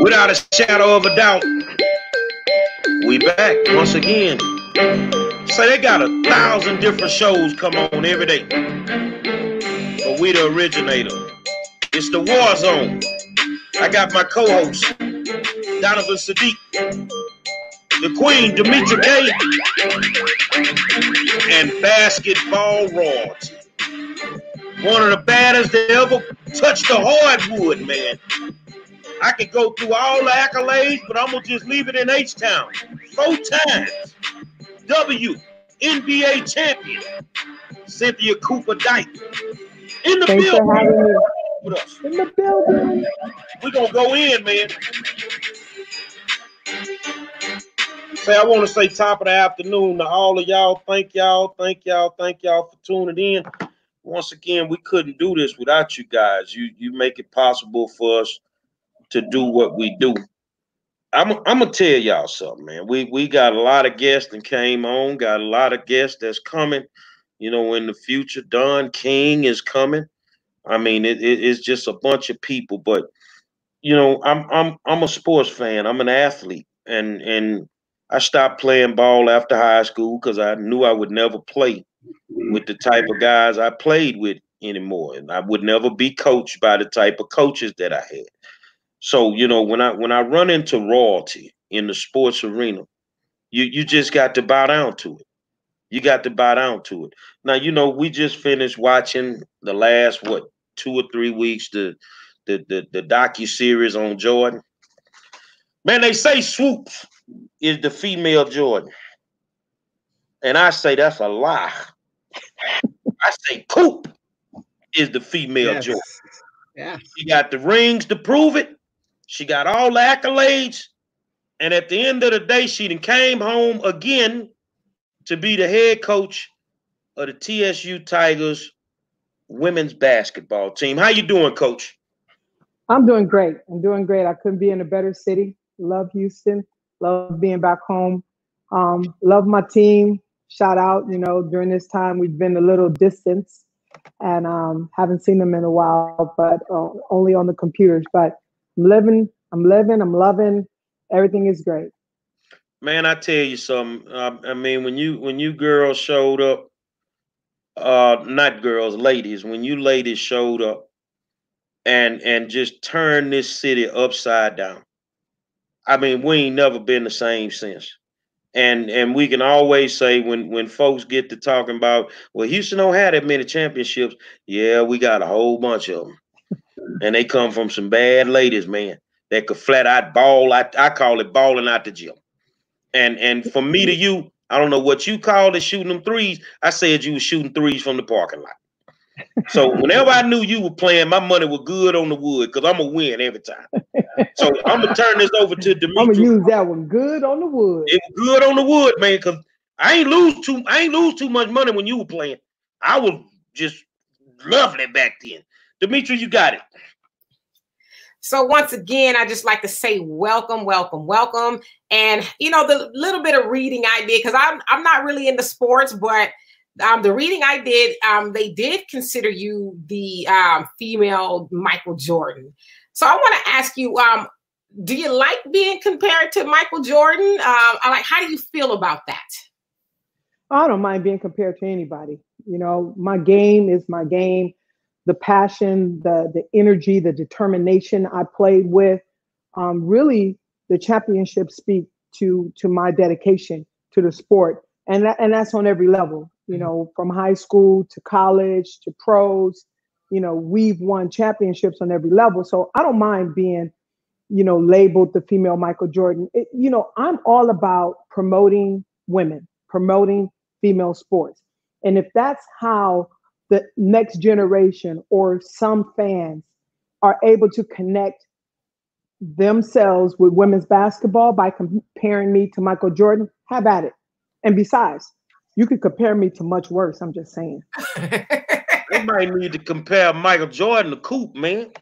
Without a shadow of a doubt, we back once again. So they got 1,000 different shows come on every day. But we the originator. It's the War Zone. I got my co-host, Donovan Sadiq, the Queen, Demetra K, and Basketball Rods. One of the baddest that ever touched the hardwood, man. I could go through all the accolades, but I'm going to just leave it in H-Town. 4 times Wnba champion, Cynthia Cooper Dyke. In the building. With us. In the building. We're going to go in, man. I want to say top of the afternoon to all of y'all. Thank y'all for tuning in. Once again, we couldn't do this without you guys. You make it possible for us to do what we do. I'm gonna tell y'all something, man. We got a lot of guests that came on, got a lot of guests that's coming, you know, in the future. Don King is coming. I mean, it's just a bunch of people, but you know, I'm a sports fan. I'm an athlete, and I stopped playing ball after high school because I knew I would never play with the type of guys I played with anymore, and I would never be coached by the type of coaches that I had. So, you know, when I run into royalty in the sports arena, you just got to bow down to it. You got to bow down to it. Now, you know, we just finished watching the last 2 or 3 weeks the docu-series on Jordan. Man, they say Swoops is the female Jordan, and I say that's a lie. I say Coop is the female Jordan. Yeah, she got the rings to prove it. She got all the accolades, and at the end of the day, she done came home again to be the head coach of the TSU Tigers women's basketball team. How you doing, Coach? I'm doing great. I couldn't be in a better city. Love Houston. Love being back home. Love my team. Shout out, you know, during this time we've been a little distance and haven't seen them in a while, but only on the computers. But I'm loving. Everything is great. Man, I tell you something. I mean, when you girls showed up, not girls, ladies, when you ladies showed up and just turned this city upside down. I mean, we ain't never been the same since. And we can always say when folks get to talking about, well, Houston don't have that many championships. Yeah, we got a whole bunch of them. And they come from some bad ladies, man, that could flat out ball. I call it balling out the gym. And from me to you, I don't know what you called it, shooting them threes. I said you were shooting threes from the parking lot. So whenever I knew you were playing, my money was good on the wood because I'm going to win every time. So I'm going to turn this over to Demetra. I'm going to use that one. Good on the wood. It was good on the wood, man, because I ain't lose too much money when you were playing. I was just lovely back then. Demetra, you got it. So once again, I just like to say welcome. And, you know, the little bit of reading I did, because I'm not really into sports, but the reading I did, they did consider you the female Michael Jordan. So I want to ask you, do you like being compared to Michael Jordan? How do you feel about that? I don't mind being compared to anybody. You know, my game is my game. The passion, the energy, the determination I played with, really the championships speak to my dedication to the sport. And that's on every level, you know, from high school to college to pros. You know, we've won championships on every level. So I don't mind being, you know, labeled the female Michael Jordan. You know, I'm all about promoting women, promoting female sports. And if that's how the next generation or some fans are able to connect themselves with women's basketball by comparing me to Michael Jordan, have at it. And besides, you could compare me to much worse. I'm just saying. They might need to compare Michael Jordan to Coop, man.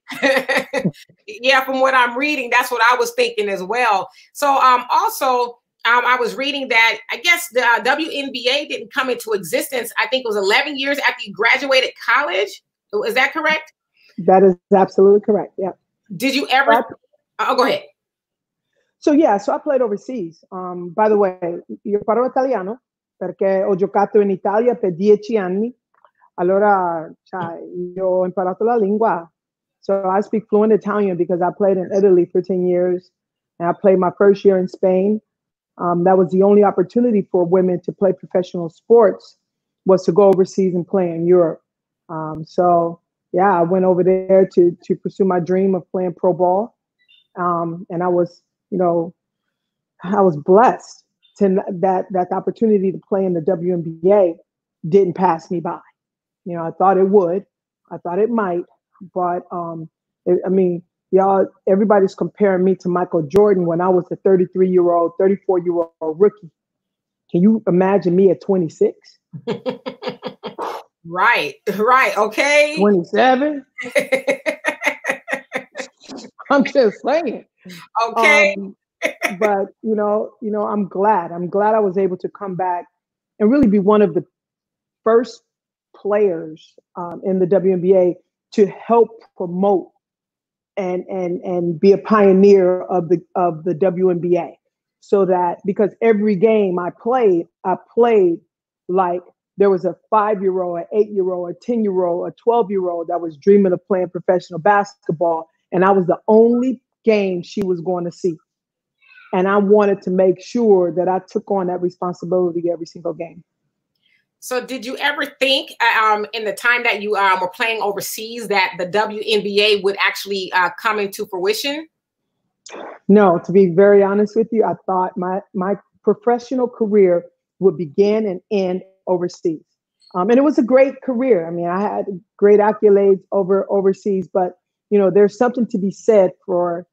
Yeah, from what I'm reading, that's what I was thinking as well. So also, I was reading that I guess the WNBA didn't come into existence. I think it was 11 years after you graduated college. Is that correct? That is absolutely correct. Yeah. Did you ever? Oh, go ahead. So yeah, so I played overseas. By the way, io parlo italiano perché ho giocato in Italia per 10 anni. Allora, cioè, io ho imparato la lingua. So I speak fluent Italian because I played in Italy for 10 years. And I played my first year in Spain. That was the only opportunity for women to play professional sports, was to go overseas and play in Europe. So yeah, I went over there to pursue my dream of playing pro ball. And I was, you know, I was blessed to that opportunity to play in the WNBA didn't pass me by. You know, I thought it would, I thought it might, but I mean, y'all, everybody's comparing me to Michael Jordan when I was a 33-year-old, 34-year-old rookie. Can you imagine me at 26? Right. Okay. 27? I'm just saying. Okay. But you know, I'm glad I was able to come back and really be one of the first players in the WNBA to help promote and be a pioneer of the WNBA. So that, because every game I played like there was a 5-year-old, an 8-year-old, a 10-year-old, a 12-year-old that was dreaming of playing professional basketball, and I was the only game she was going to see. And I wanted to make sure that I took on that responsibility every single game. So did you ever think in the time that you were playing overseas that the WNBA would actually come into fruition? No, to be very honest with you, I thought my professional career would begin and end overseas. And it was a great career. I mean, I had great accolades overseas, but you know, there's something to be said for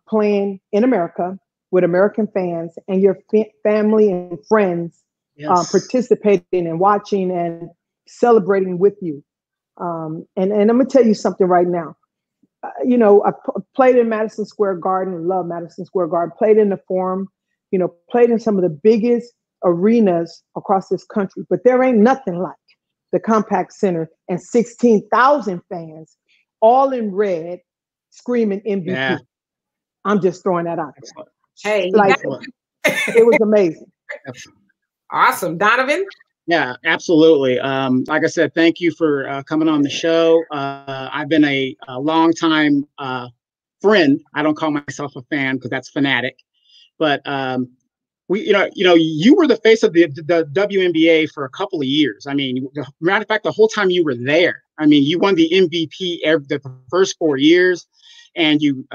playing in America with American fans and your family and friends. Yes. Participating and watching and celebrating with you. And I'm gonna tell you something right now. You know, I played in Madison Square Garden, love Madison Square Garden, played in the Forum, you know, played in some of the biggest arenas across this country, but there ain't nothing like the Compaq Center and 16,000 fans, all in red, screaming MVP. Yeah. I'm just throwing that out there. Hey, like, it was amazing. Awesome. Donovan? Yeah, absolutely. Like I said, thank you for coming on the show. I've been a long time friend. I don't call myself a fan because that's fanatic. But you were the face of the WNBA for a couple of years. I mean, matter of fact, the whole time you were there. I mean, you won the MVP the first 4 years, and you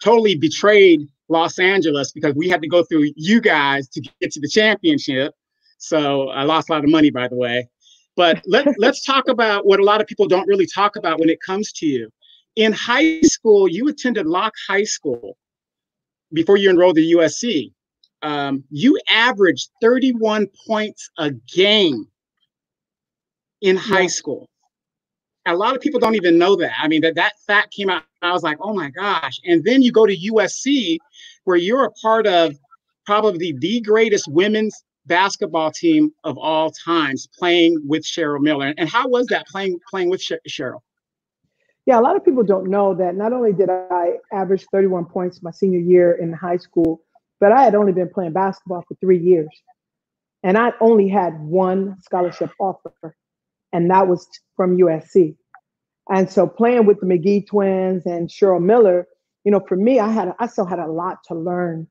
totally betrayed Los Angeles because we had to go through you guys to get to the championship. So I lost a lot of money, by the way. But let's talk about what a lot of people don't really talk about when it comes to you. In high school, you attended Locke High School before you enrolled at USC. You averaged 31 points a game in high school. A lot of people don't even know that. I mean, that fact came out, and I was like, oh my gosh. And then you go to USC, where you're a part of probably the greatest women's basketball team of all times, playing with Cheryl Miller. And how was that playing with Cheryl? Yeah, a lot of people don't know that not only did I average 31 points my senior year in high school, but I had only been playing basketball for 3 years. And I only had one scholarship offer, and that was from USC. And so playing with the McGee twins and Cheryl Miller, you know, for me, I still had a lot to learn.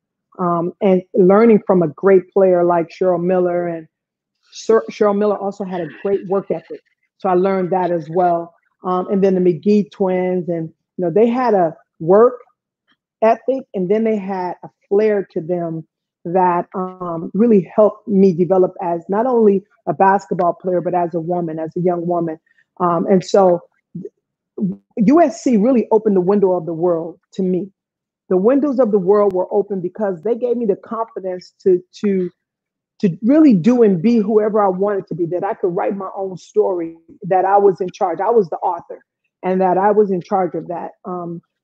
And learning from a great player like Cheryl Miller, and Cheryl Miller also had a great work ethic. So I learned that as well. And then the McGee twins, and, you know, they had a work ethic, and then they had a flair to them that really helped me develop as not only a basketball player, but as a woman, as a young woman. And so USC really opened the window of the world to me. The windows of the world were open because they gave me the confidence to really do and be whoever I wanted to be, that I could write my own story, that I was in charge. I was the author, and that I was in charge of that.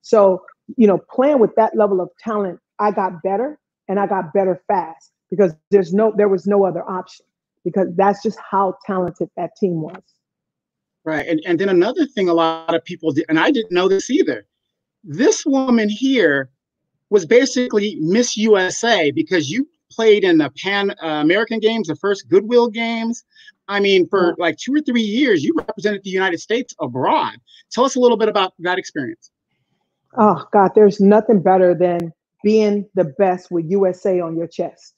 So, you know, playing with that level of talent, I got better, and I got better fast because there was no other option, because that's just how talented that team was. Right. And then another thing a lot of people did, and I didn't know this either. This woman here was basically Miss USA because you played in the Pan American Games, the first Goodwill Games. I mean, for like 2 or 3 years, you represented the United States abroad. Tell us a little bit about that experience. Oh, God, there's nothing better than being the best with USA on your chest.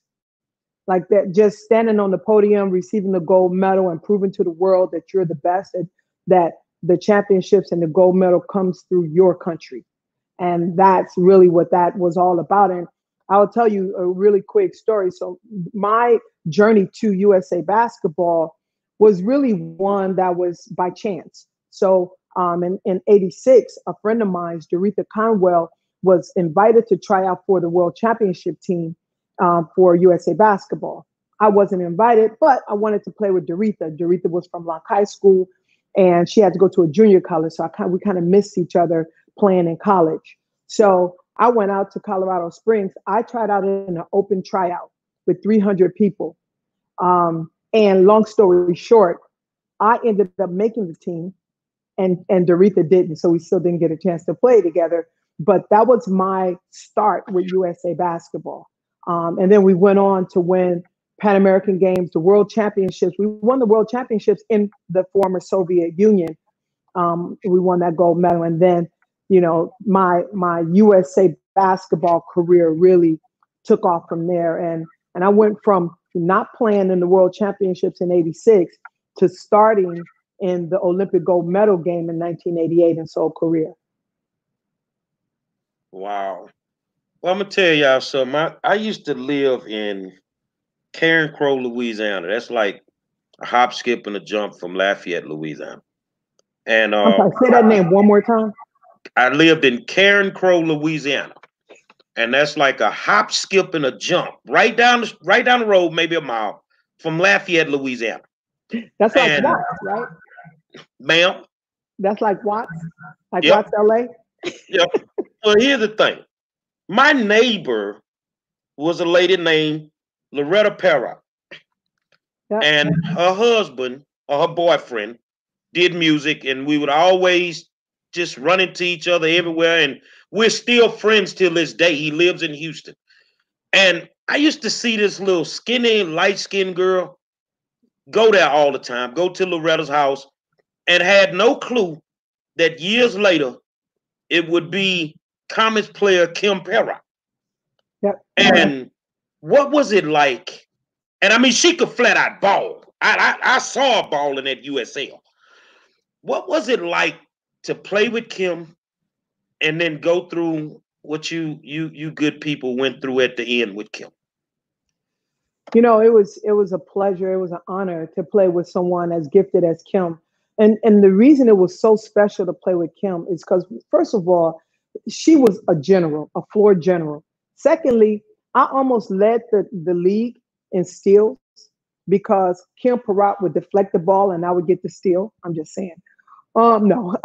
Like that, just standing on the podium, receiving the gold medal and proving to the world that you're the best, that the championships and the gold medal comes through your country. And that's really what that was all about. And I'll tell you a really quick story. So my journey to USA basketball was really one that was by chance. So in 86, a friend of mine, Doretha Conwell, was invited to try out for the World Championship team for USA basketball. I wasn't invited, but I wanted to play with Doretha. Doretha was from Locke High School, and she had to go to a junior college. So we kind of missed each other playing in college. So I went out to Colorado Springs. I tried out in an open tryout with 300 people. And long story short, I ended up making the team, and Doretha didn't. So we still didn't get a chance to play together. But that was my start with USA basketball. And then we went on to win Pan American Games, the World Championships. We won the World Championships in the former Soviet Union. We won that gold medal. And then, you know, my USA basketball career really took off from there. And I went from not playing in the World Championships in 86 to starting in the Olympic gold medal game in 1988 in Seoul, Korea. Wow. Well, I'm going to tell y'all something. I used to live in Karen Crow, Louisiana. That's like a hop, skip, and a jump from Lafayette, Louisiana. And I'm sorry, say that name one more time. I lived in Karen Crow, Louisiana. And that's like a hop, skip, and a jump right down the road, maybe a mile from Lafayette, Louisiana. That's like Watts, right? Ma'am? That's like Watts? Like Yep. Watts, LA? Yep. Well, here's the thing. My neighbor was a lady named Loretta Perra. Yep. And her husband or her boyfriend did music, and we would always just run into each other everywhere. And we're still friends till this day. He lives in Houston. And I used to see this little skinny, light-skinned girl go there all the time, go to Loretta's house, and had no clue that years later it would be Comets player Kim Perra. Yep. And what was it like? And I mean, she could flat out ball. I saw her balling at USL. What was it like to play with Kim and then go through what you good people went through at the end with Kim? You know, it was a pleasure. It was an honor to play with someone as gifted as Kim. And the reason it was so special to play with Kim is because, first of all, she was a general, a floor general. Secondly, I almost led the league in steals because Kim Perra would deflect the ball and I would get the steal. I'm just saying. No.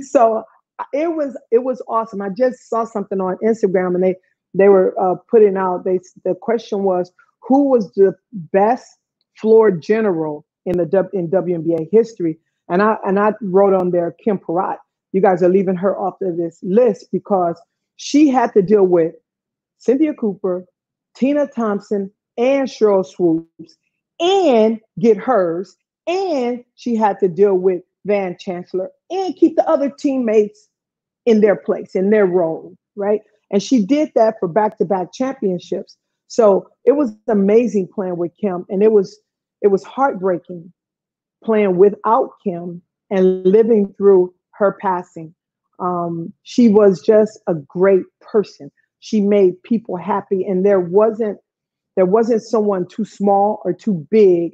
So it was awesome. I just saw something on Instagram and they were putting out, the question was, who was the best floor general in WNBA history? And I wrote on there Kim Perra. You guys are leaving her off of this list because she had to deal with Cynthia Cooper, Tina Thompson, and Cheryl Swoops, and get hers. And she had to deal with Van Chancellor and keep the other teammates in their place, in their role, right? And she did that for back-to-back championships. So it was amazing playing with Kim, and it was heartbreaking playing without Kim and living through her passing. She was just a great person. She made people happy, and there wasn't someone too small or too big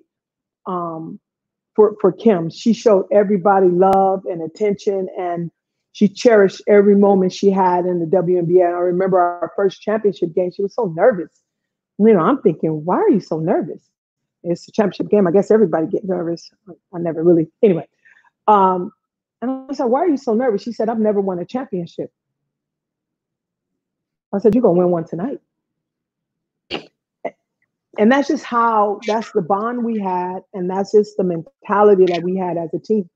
for Kim. She showed everybody love and attention, and she cherished every moment she had in the WNBA. And I remember our first championship game. She was so nervous. You know, I'm thinking, why are you so nervous? It's a championship game. I guess everybody get nervous. I never really. Anyway, and I said, why are you so nervous? She said, I've never won a championship. I said, you're going to win one tonight. And that's just that's the bond we had. And that's just the mentality that we had as a team.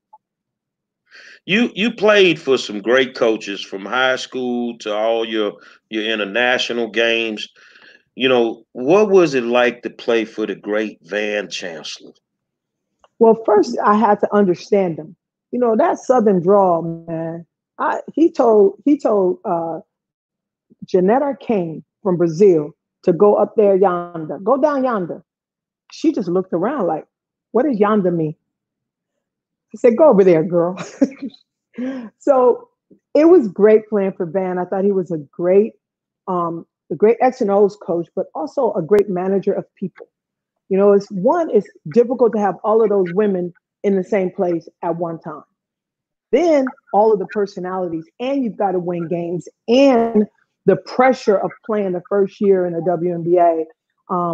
You played for some great coaches from high school to all your international games. You know, what was it like to play for the great Van Chancellor? Well, first I had to understand them. You know, that Southern drawl, man. He told Janetta Kane from Brazil to go up there yonder, go down yonder. She just looked around like, what does yonder mean? I said, go over there, girl. So it was great playing for Van. I thought he was a great X and O's coach, but also a great manager of people. You know, it's difficult to have all of those women in the same place at one time. Then all of the personalities, and you've got to win games, and the pressure of playing the first year in the WNBA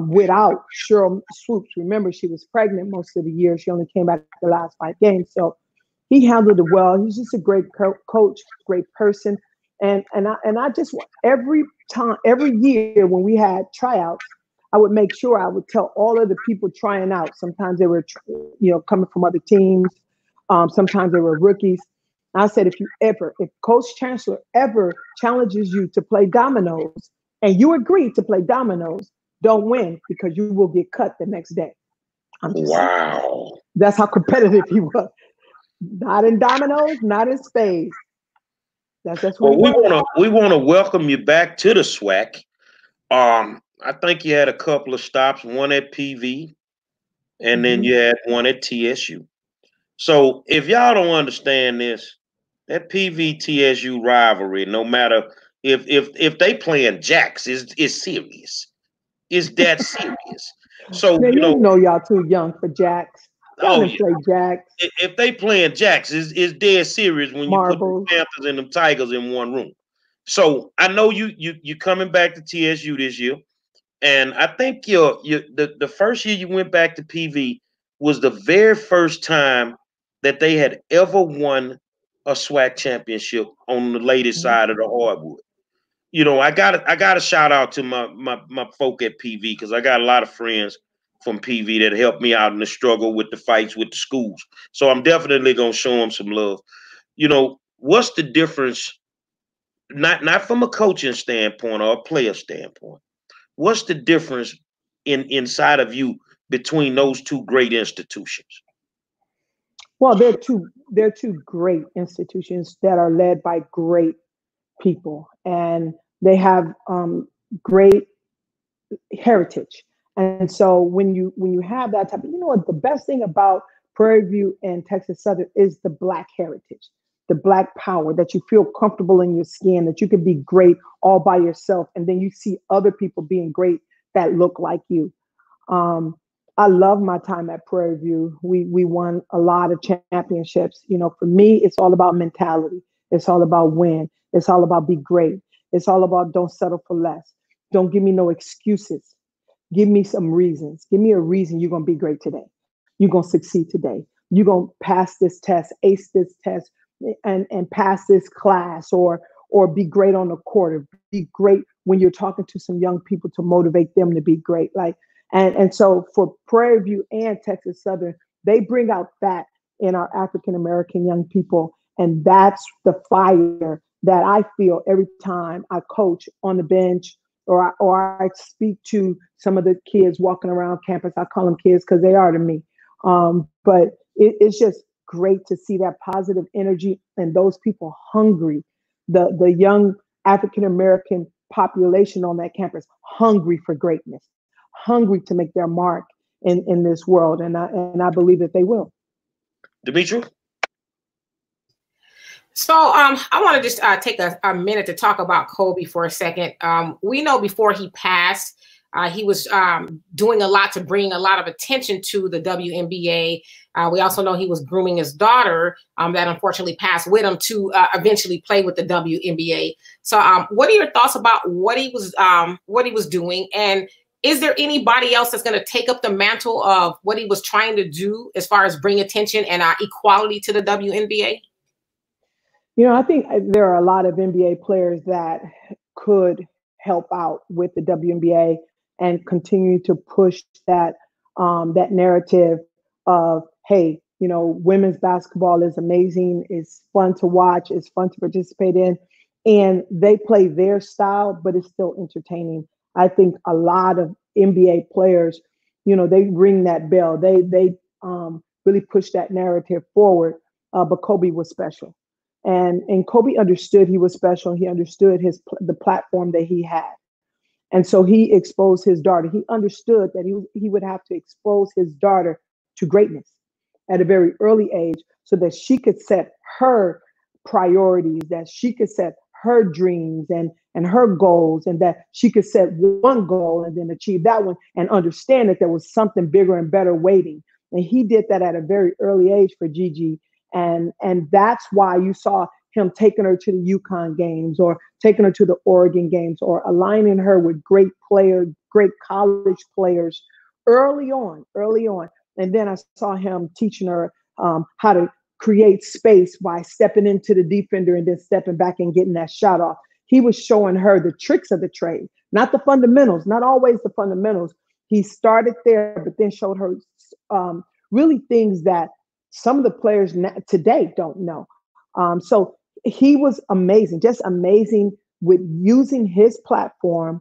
without Cheryl Swoops. Remember, she was pregnant most of the year. She only came back the last 5 games. So he handled it well. He's just a great coach, great person. And I just, every year when we had tryouts, I would make sure I would tell all of the people trying out. Sometimes they were, coming from other teams. Sometimes they were rookies. I said, if Coach Chancellor ever challenges you to play dominoes and you agree to play dominoes, don't win because you will get cut the next day. Wow. That's how competitive he was. Not in dominoes, not in spades. That's what we want to welcome you back to the SWAC. I think you had a couple of stops, one at PV, and then you had one at TSU. So if y'all don't understand this, that PV TSU rivalry, no matter if they playing jacks, is serious. It's that serious. So now, you know y'all too young for jacks. Y'all didn't play jacks. If they playing jacks, it's dead serious when you put the Panthers and the Tigers in one room. So I know you coming back to TSU this year, and I think the first year you went back to PV was the very first time that they had ever won a SWAC championship on the ladies' side of the hardwood. You know, I got a shout out to my folk at PV because I got a lot of friends from PV that helped me out in the struggle with the fights with the schools. So I'm definitely gonna show them some love. You know, what's the difference? Not from a coaching standpoint or a player standpoint. What's the difference inside of you between those two great institutions? Well, they're two great institutions that are led by great people, and they have great heritage. And so when you have that type of, you know what, the best thing about Prairie View and Texas Southern is the Black heritage, the Black power, that you feel comfortable in your skin, that you can be great all by yourself, and then you see other people being great that look like you. I love my time at Prairie View. We won a lot of championships. You know, for me, it's all about mentality. It's all about win. It's all about be great. It's all about don't settle for less. Don't give me no excuses. Give me some reasons. Give me a reason you're going to be great today. You're going to succeed today. You're going to pass this test, ace this test, and pass this class, or be great on the court, or be great when you're talking to some young people to motivate them to be great. And so for Prairie View and Texas Southern, they bring out that in our African-American young people. And that's the fire that I feel every time I coach on the bench, or I speak to some of the kids walking around campus. I call them kids because they are to me. But it's just great to see that positive energy and those people hungry, the young African-American population on that campus, hungry for greatness, hungry to make their mark in this world. And I believe that they will. Dimitri? So I want to just take a minute to talk about Kobe for a second. We know before he passed, he was doing a lot to bring a lot of attention to the WNBA. We also know he was grooming his daughter that unfortunately passed with him to eventually play with the WNBA. So what are your thoughts about what he was doing? And is there anybody else that's going to take up the mantle of what he was trying to do as far as bring attention and equality to the WNBA? You know, I think there are a lot of NBA players that could help out with the WNBA and continue to push that that narrative of, hey, You know, women's basketball is amazing. It's fun to watch. It's fun to participate in. And they play their style, but it's still entertaining. I think a lot of NBA players, you know, they ring that bell. They really push that narrative forward. But Kobe was special. And Kobe understood he was special. He understood the platform that he had. And so he exposed his daughter. He understood that he would have to expose his daughter to greatness at a very early age so that she could set her priorities, that she could set her dreams and her goals, and that she could set one goal and then achieve that one and understand that there was something bigger and better waiting. And he did that at a very early age for Gigi. And that's why you saw him taking her to the UConn games or taking her to the Oregon games or aligning her with great players, great college players early on. And then I saw him teaching her how to create space by stepping into the defender and then stepping back and getting that shot off. He was showing her the tricks of the trade, not the fundamentals, not always the fundamentals. He started there, but then showed her really things that some of the players today don't know. So he was amazing, just amazing with using his platform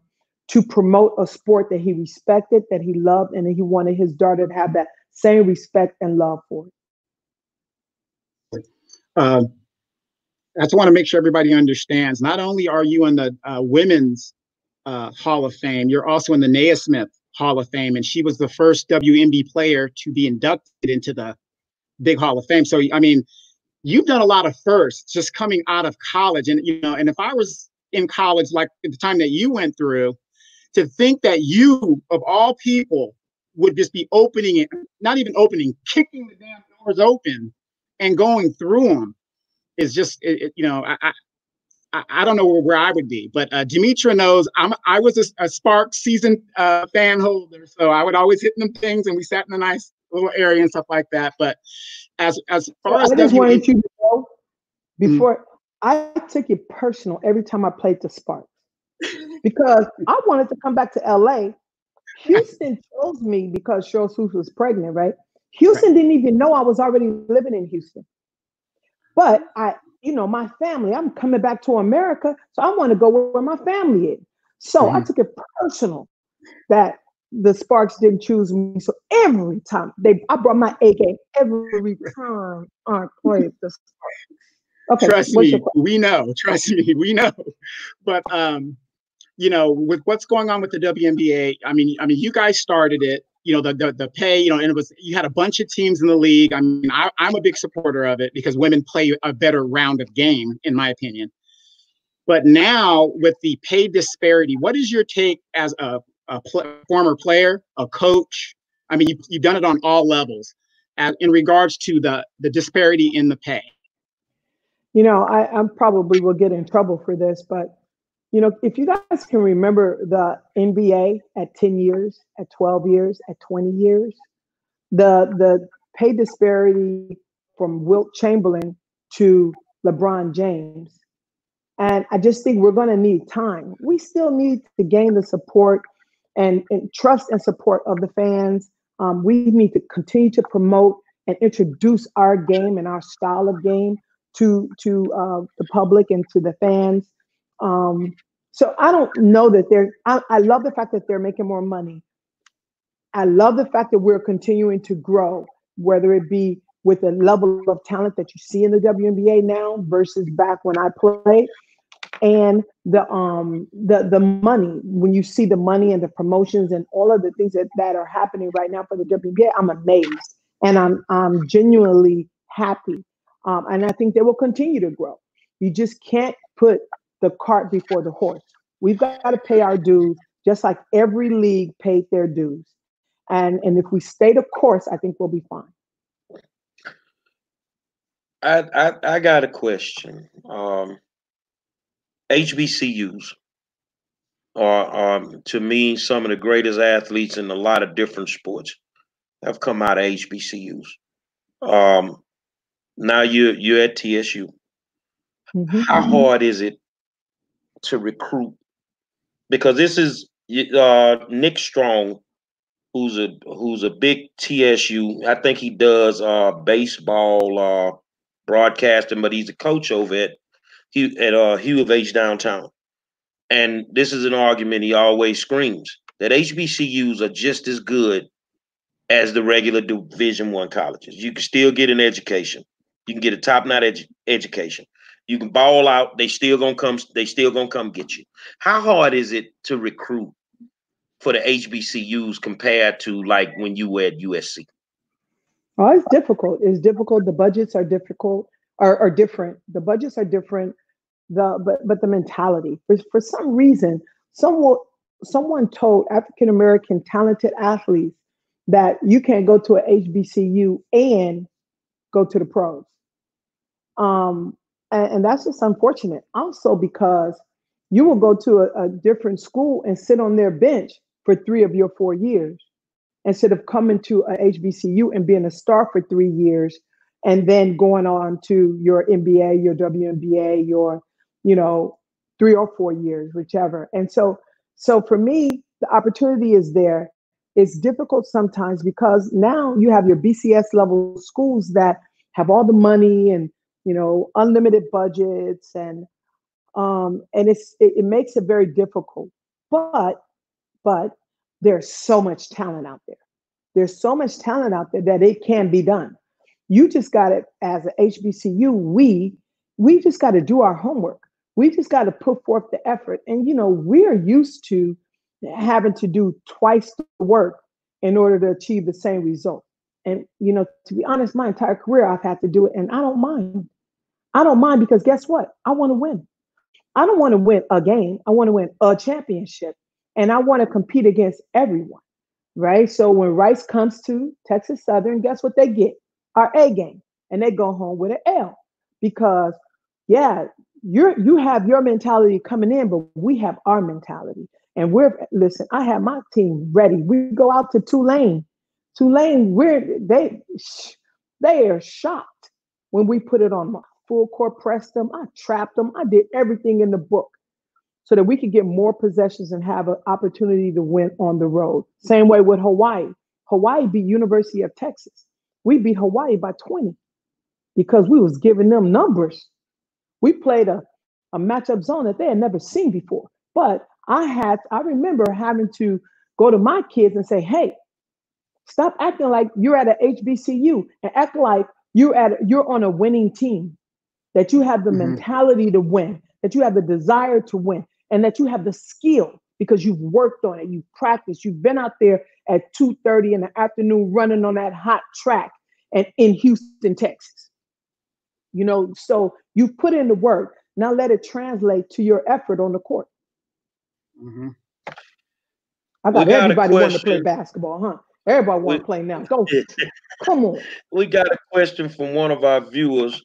to promote a sport that he respected, that he loved, and that he wanted his daughter to have that same respect and love for it. I just want to make sure everybody understands, not only are you in the Women's Hall of Fame, you're also in the NAISMITH Hall of Fame, and she was the first WNBA player to be inducted into the big Hall of Fame. So, I mean, you've done a lot of firsts just coming out of college. And, you know, and if I was in college, like at the time that you went through, to think that you, of all people, would just be opening it, not even opening, kicking the damn doors open and going through them is just, you know, I don't know where I would be. But Demetra knows I was a Sparks season fan holder. So I would always hit them things and we sat in a nice little area and stuff like that. But as far as I just wanted you to know before I took it personal every time I played the Sparks because I wanted to come back to LA. Houston chose me because Cheryl Miller was pregnant, right? Houston didn't even know I was already living in Houston. But you know, my family, I'm coming back to America, so I want to go where my family is. So I took it personal that the Sparks didn't choose me. So every time I brought my A game every time I played the Sparks. Okay, trust me, we know. Trust me, we know. But you know, with what's going on with the WNBA, I mean, you guys started it. You know, the pay, you know, and you had a bunch of teams in the league. I mean, I'm a big supporter of it because women play a better round of game, in my opinion. But now with the pay disparity, what is your take as a former player, a coach? I mean, you've done it on all levels in regards to the disparity in the pay. You know, I probably will get in trouble for this, but you know, if you guys can remember the NBA at 10 years, at 12 years, at 20 years, the pay disparity from Wilt Chamberlain to LeBron James. And I just think we're going to need time. We still need to gain the support and trust and support of the fans. We need to continue to promote and introduce our game and our style of game to the public and to the fans. So I don't know that I love the fact that they're making more money. I love the fact that we're continuing to grow, whether it be with the level of talent that you see in the WNBA now versus back when I played, and the money. When you see the money and the promotions and all of the things that are happening right now for the WNBA, I'm amazed and I'm genuinely happy. And I think they will continue to grow. You just can't put the cart before the horse. We've got to pay our dues, just like every league paid their dues. And if we stay the course, I think we'll be fine. I got a question. HBCUs are to me some of the greatest athletes in a lot of different sports have come out of HBCUs. Now you're at TSU. How hard is it to recruit? Because this is Nick Strong, who's a big TSU. I think he does baseball broadcasting, but he's a coach over at U of H downtown. And this is an argument he always screams, that HBCUs are just as good as the regular Division I colleges. You can still get an education. You can get a top-notch education. You can ball out. They still gonna come get you. How hard is it to recruit for the HBCUs compared to like when you were at USC? Oh, it's difficult. It's difficult. The budgets are difficult, are different. The budgets are different. But the mentality, for some reason, someone told African American talented athletes that you can't go to an HBCU and go to the pros. And that's just unfortunate. Also, because you will go to a different school and sit on their bench for 3 of your 4 years, instead of coming to a HBCU and being a star for 3 years, and then going on to your MBA, your WNBA, your 3 or 4 years, whichever. And so for me, the opportunity is there. It's difficult sometimes because now you have your BCS level schools that have all the money and unlimited budgets, and it makes it very difficult. But there's so much talent out there. There's so much talent out there that it can be done. You just got to, as an HBCU, we just got to do our homework. We just got to put forth the effort. And, we're used to having to do twice the work in order to achieve the same result. And, to be honest, my entire career, I've had to do it, and I don't mind. I don't mind, because guess what? I want to win. I don't want to win a game. I want to win a championship, and I want to compete against everyone, right? So when Rice comes to Texas Southern, guess what they get? Our A game, and they go home with an L, because you have your mentality coming in, but we have our mentality. And listen, I have my team ready. We go out to Tulane. They are shocked when we put it on. My full court pressed them. I trapped them. I did everything in the book so that we could get more possessions and have an opportunity to win on the road. Same way with Hawaii. Hawaii beat University of Texas. We beat Hawaii by 20 because we was giving them numbers. We played a matchup zone that they had never seen before. But I remember having to go to my kids and say, hey, stop acting like you're at an HBCU and act like you're on a winning team, that you have the mentality to win, that you have the desire to win, and that you have the skill because you've worked on it, you've practiced, you've been out there at 2:30 in the afternoon running on that hot track and in Houston, Texas. So you've put in the work. Now let it translate to your effort on the court. Mm-hmm. I got everybody wanting to play basketball, huh? Everybody want to play now. Go, come on. We got a question from one of our viewers,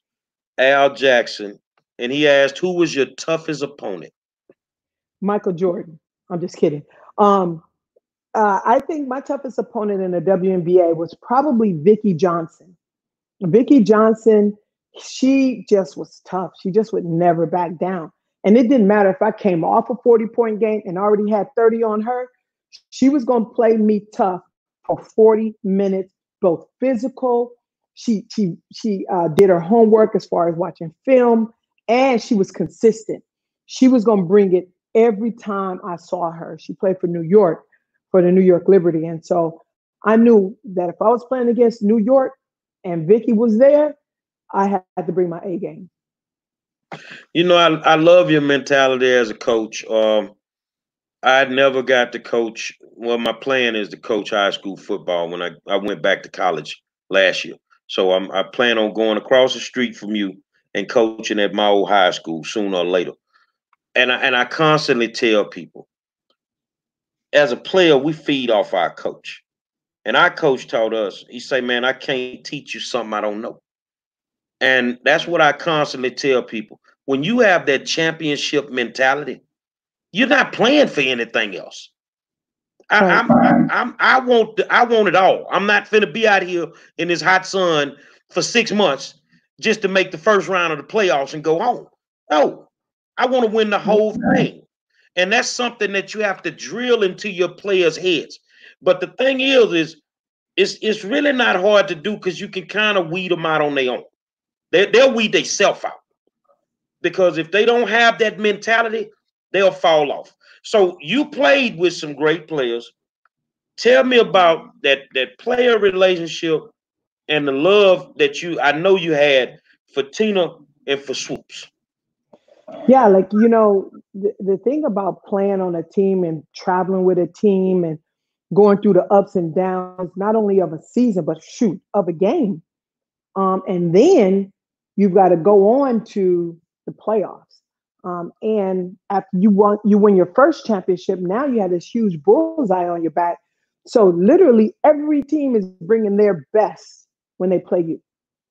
Al Jackson, and he asked, "Who was your toughest opponent?" Michael Jordan. I'm just kidding. I think my toughest opponent in the WNBA was probably Vicky Johnson. Vicky Johnson, she just was tough. She just would never back down. And it didn't matter if I came off a 40-point game and already had 30 on her. She was going to play me tough for 40 minutes, both physical. She did her homework as far as watching film, and she was consistent. She was going to bring it every time I saw her. She played for New York, for the New York Liberty. And so I knew that if I was playing against New York and Vicky was there, I had to bring my A game. I love your mentality as a coach. I never got to coach. Well, my plan is to coach high school football when I went back to college last year. So I plan on going across the street from you and coaching at my old high school sooner or later. And I constantly tell people, as a player, we feed off our coach. And our coach taught us, he say, man, I can't teach you something I don't know. And that's what I constantly tell people. When you have that championship mentality, you're not playing for anything else. I want it all. I'm not finna be out here in this hot sun for 6 months just to make the first round of the playoffs and go home. No, I want to win the whole thing. And that's something that you have to drill into your players' heads. But the thing is it's really not hard to do because you can kind of weed them out on their own. They'll weed themselves out. Because if they don't have that mentality, they'll fall off. So you played with some great players. Tell me about that player relationship and the love that I know you had for Tina and for Swoops. Yeah, like, you know, the thing about playing on a team and traveling with a team and going through the ups and downs, not only of a season, but shoot, of a game. And then you've got to go on to the playoffs. And after you win your first championship, now you have this huge bullseye on your back. So literally every team is bringing their best when they play you.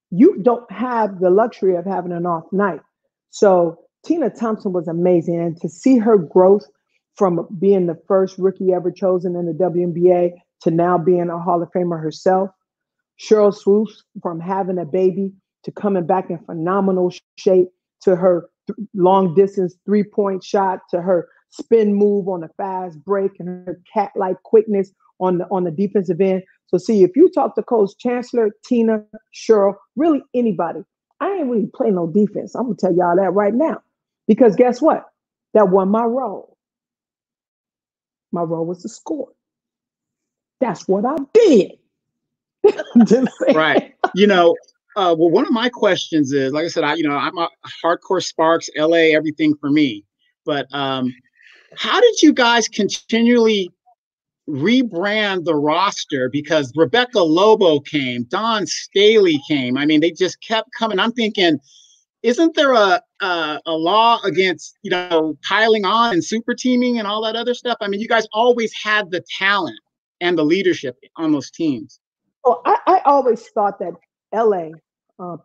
You don't have the luxury of having an off night. So Tina Thompson was amazing. And to see her growth from being the first rookie ever chosen in the WNBA to now being a Hall of Famer herself. Cheryl Swoops, from having a baby to coming back in phenomenal shape, to her long distance 3-point shot, to her spin move on the fast break, and her cat-like quickness on the defensive end. So see, if you talk to Coach Chancellor, Tina, Cheryl, really anybody, I ain't really playing no defense. I'm gonna tell y'all that right now. Because guess what? That wasn't my role. My role was to score. That's what I did. Right. You know, well, one of my questions is, like I said, I'm a hardcore Sparks, LA, everything for me. But how did you guys continually rebrand the roster? Because Rebecca Lobo came, Dawn Staley came. I mean, they just kept coming. I'm thinking, isn't there a law against, you know, piling on and super teaming and all that other stuff? I mean, you guys always had the talent and the leadership on those teams. Oh, I always thought that LA,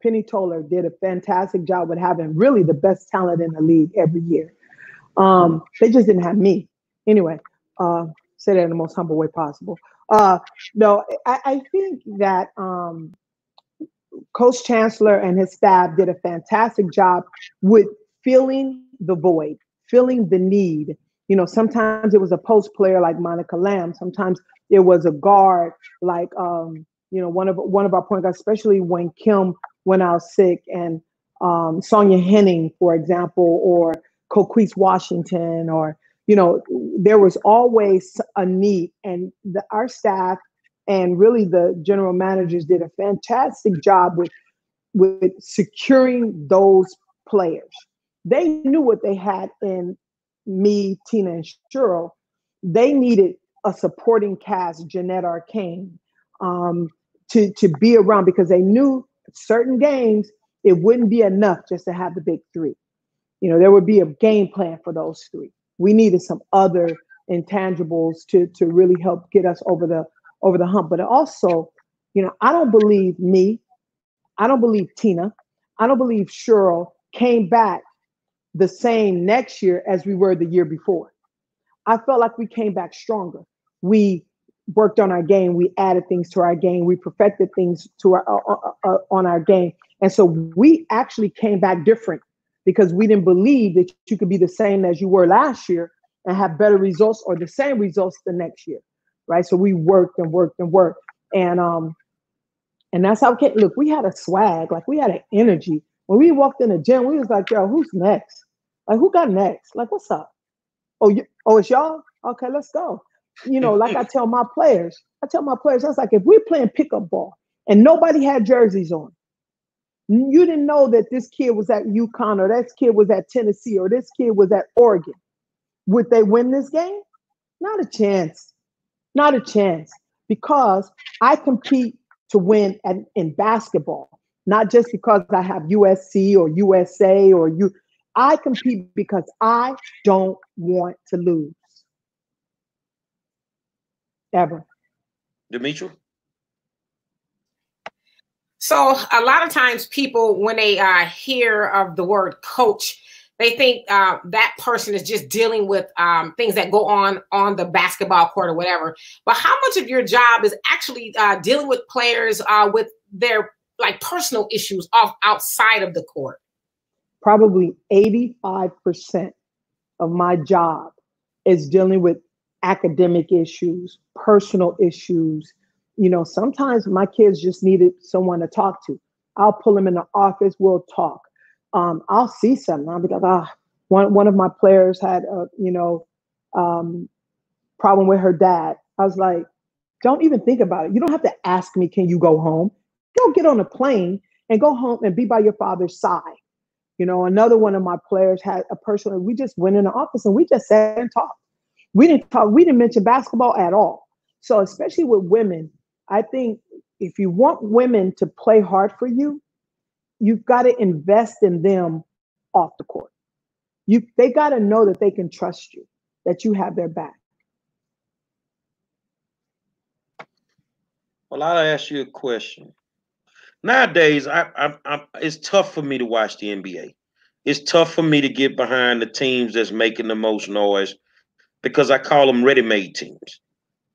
Penny Toller did a fantastic job with having really the best talent in the league every year. They just didn't have me. Anyway, say that in the most humble way possible. No, I think that Coach Chancellor and his staff did a fantastic job with filling the void, filling the need. You know, sometimes it was a post player like Monica Lamb. Sometimes it was a guard like, you know, one of our point guards, especially when Kim went out sick, and Sonia Henning, for example, or Coquise Washington, or, you know, there was always a need, and our staff and really the general managers did a fantastic job with securing those players. They knew what they had in me, Tina, and Cheryl. They needed a supporting cast, Jeanette Arcane, to be around, because they knew certain games it wouldn't be enough just to have the big three. You know, there would be a game plan for those three. We needed some other intangibles to really help get us over the hump. But also, you know, I don't believe me, I don't believe Tina, I don't believe Cheryl came back the same next year as we were the year before. I felt like we came back stronger. We worked on our game. We added things to our game. We perfected things to on our game. And so we actually came back different, because we didn't believe that you could be the same as you were last year and have better results or the same results the next year, right? So we worked and worked and worked. And that's how it came. Look, we had a swag, like we had an energy. When we walked in the gym, we was like, yo, who's next? Like, who got next? Like, what's up? Oh, it's y'all? Okay, let's go. You know, like I tell my players, I was like, if we're playing pickup ball and nobody had jerseys on, you didn't know that this kid was at UConn, or this kid was at Tennessee, or this kid was at Oregon, would they win this game? Not a chance. Not a chance. Because I compete to win in basketball, not just because I have USC or USA or you. I compete because I don't want to lose. Ever. Demetra? So a lot of times people, when they hear of the word coach, they think that person is just dealing with things that go on the basketball court or whatever. But how much of your job is actually dealing with players with their like personal issues outside of the court? Probably 85% of my job is dealing with academic issues, personal issues. You know, sometimes my kids just needed someone to talk to. I'll pull them in the office, we'll talk. I'll see something. I'll be like, one of my players had a, problem with her dad. I was like, don't even think about it. You don't have to ask me, can you go home? Go get on a plane and go home and be by your father's side. You know, another one of my players had a person, we just went in the office and we just sat and talked. We didn't mention basketball at all. So especially with women, I think if you want women to play hard for you, you've got to invest in them off the court. They got to know that they can trust you, that you have their back. Well, I'll ask you a question. Nowadays, it's tough for me to watch the NBA. It's tough for me to get behind the teams that's making the most noise because I call them ready-made teams.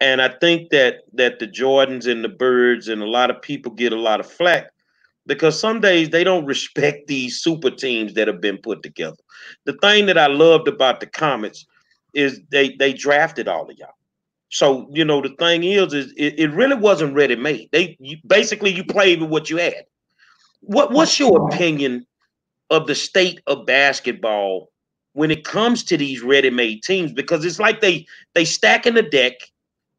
And I think that the Jordans and the Birds and a lot of people get a lot of flack because some days they don't respect these super teams that have been put together. The thing that I loved about the Comets is they drafted all of y'all. So, you know, the thing is it really wasn't ready-made. Basically you played with what you had. What's your opinion of the state of basketball when it comes to these ready-made teams? Because it's like they stacking the deck.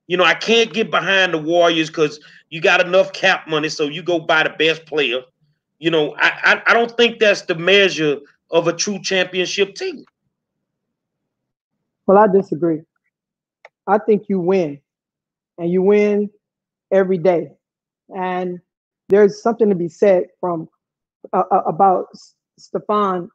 You know, I can't get behind the Warriors because you got enough cap money, so you go buy the best player. You know, I don't think that's the measure of a true championship team. Well, I disagree. I think you win, and you win every day. And there's something to be said from about Stephon,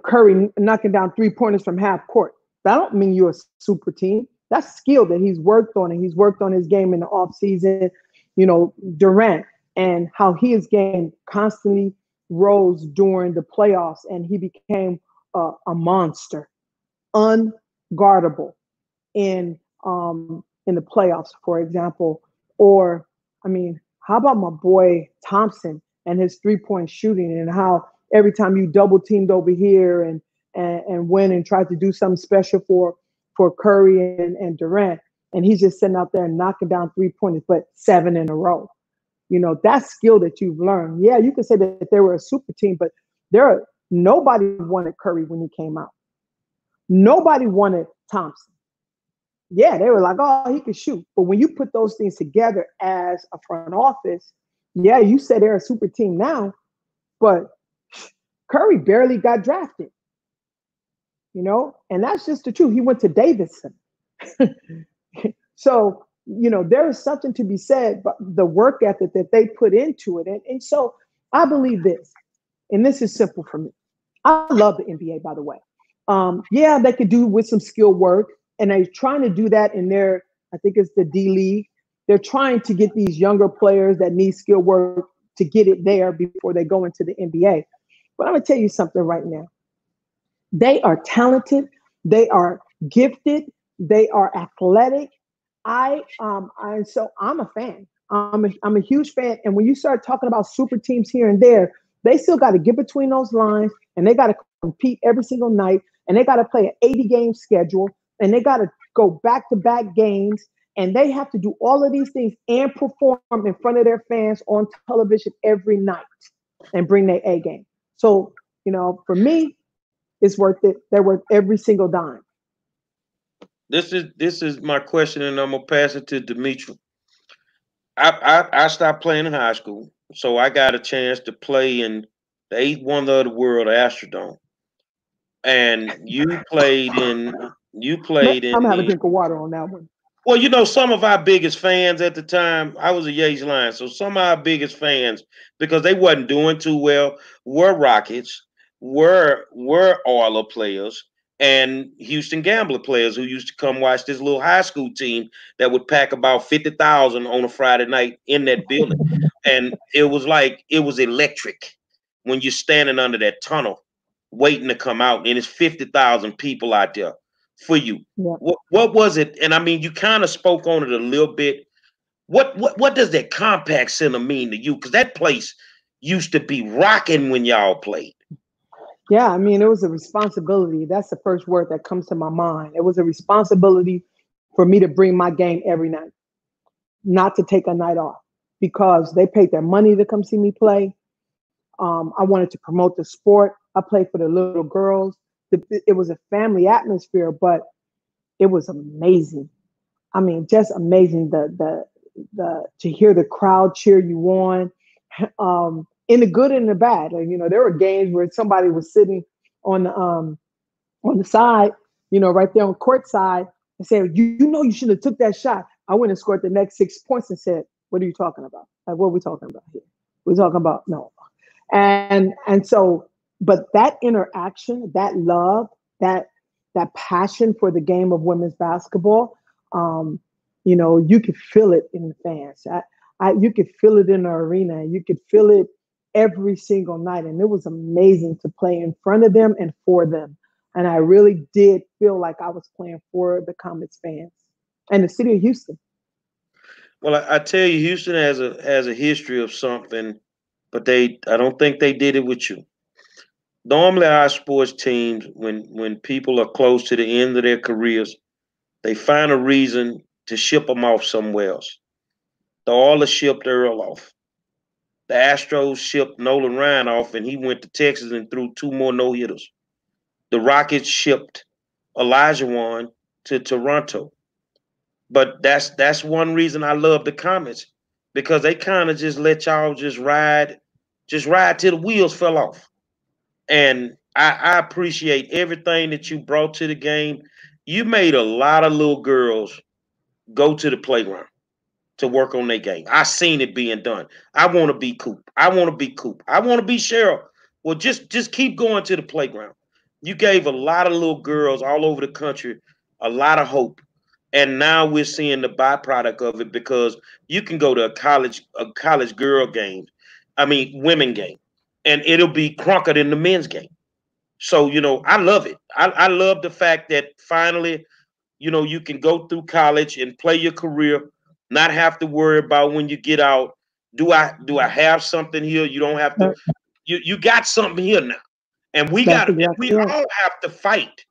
Curry knocking down 3-pointers from half court. That don't mean you're a super team. That's skill that he's worked on, and he's worked on his game in the offseason. You know, Durant and how his game constantly rose during the playoffs, and he became a monster, unguardable in the playoffs, for example. Or, I mean, how about my boy Thompson and his 3-point shooting, and how every time you double teamed over here and went and tried to do something special for Curry and Durant, and he's just sitting out there and knocking down 3-pointers, but 7 in a row. You know, that's skill that you've learned. Yeah, you can say that they were a super team, but nobody wanted Curry when he came out. Nobody wanted Thompson. Yeah, they were like, oh, he could shoot. But when you put those things together as a front office, yeah, you say they're a super team now, but Curry barely got drafted. You know, and that's just the truth. He went to Davidson. So, you know, there is something to be said about the work ethic that they put into it. And so I believe this, and this is simple for me. I love the NBA, by the way. Yeah, they could do with some skill work, and they're trying to do that in their, I think it's the D League. They're trying to get these younger players that need skill work to get it there before they go into the NBA. But I'm going to tell you something right now. They are talented. They are gifted. They are athletic. So I'm a fan. I'm a huge fan. And when you start talking about super teams here and there, they still got to get between those lines, and they got to compete every single night, and they got to play an 80-game schedule, and they got to go back-to-back games, and they have to do all of these things and perform in front of their fans on television every night and bring their A game. So, you know, for me, it's worth it. They're worth every single dime. This is my question, and I'm gonna pass it to Demetri. I stopped playing in high school, so I got a chance to play in the 8th wonder of the world, Astrodome. And you played in. I'm having a drink of water on that one. Well, you know, some of our biggest fans at the time, I was a Yates Lion, so some of our biggest fans, because they wasn't doing too well, were Rockets, were Oiler players, and Houston Gambler players who used to come watch this little high school team that would pack about 50,000 on a Friday night in that building. And it was electric when you're standing under that tunnel waiting to come out, and it's 50,000 people out there for you. Yeah. What was it? And I mean, you kind of spoke on it a little bit. What does that compact center mean to you? Because that place used to be rocking when y'all played. Yeah, I mean, it was a responsibility. That's the first word that comes to my mind. It was a responsibility for me to bring my game every night, not to take a night off, because they paid their money to come see me play. I wanted to promote the sport. I played for the little girls. It was a family atmosphere, but it was amazing. I mean, just amazing. The to hear the crowd cheer you on, in the good and the bad. Like, you know, there were games where somebody was sitting on the side, you know, right there on court side, and said, you know, you should have took that shot. I went and scored the next 6 points and said, what are you talking about? Like, what are we talking about here? We're talking about no. And so, but that interaction, that love, that passion for the game of women's basketball, you know, you could feel it in the fans. You could feel it in the arena. You could feel it every single night. And it was amazing to play in front of them and for them. And I really did feel like I was playing for the Comets fans and the city of Houston. Well, I tell you, Houston has a history of something, but I don't think they did it with you. Normally, our sports teams, when people are close to the end of their careers, they find a reason to ship them off somewhere else. The Oilers shipped Earl off. The Astros shipped Nolan Ryan off, and he went to Texas and threw 2 more no-hitters. The Rockets shipped Elijah Wan to Toronto. But that's one reason I love the Comets, because they kind of just let y'all just ride till the wheels fell off. And I appreciate everything that you brought to the game. You made a lot of little girls go to the playground to work on their game. I seen it being done. I want to be Coop. I want to be Coop. I want to be Cheryl. Well, just keep going to the playground. You gave a lot of little girls all over the country a lot of hope. And now we're seeing the byproduct of it, because you can go to a college girl game, women game, and it'll be crunker than the men's game. So, you know, I love it. I love the fact that finally, you know, you can go through college and play your career, not have to worry about when you get out. Do I have something here? You don't have to. You got something here now, and we all have to fight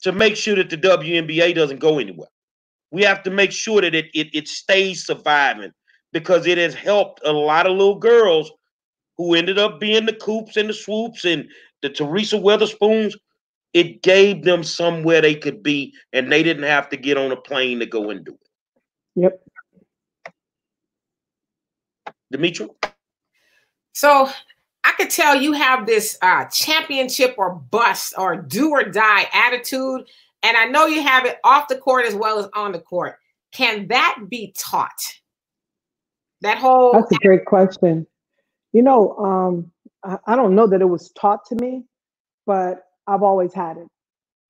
to make sure that the WNBA doesn't go anywhere. We have to make sure that it stays surviving, because it has helped a lot of little girls who ended up being the Coops and the Swoops and the Teresa Weatherspoons. It gave them somewhere they could be, and they didn't have to get on a plane to go and do it. Yep. Demetra? So I could tell you have this championship or bust or do or die attitude. And I know you have it off the court as well as on the court. Can that be taught? That's a great question. You know, I don't know that it was taught to me, but I've always had it.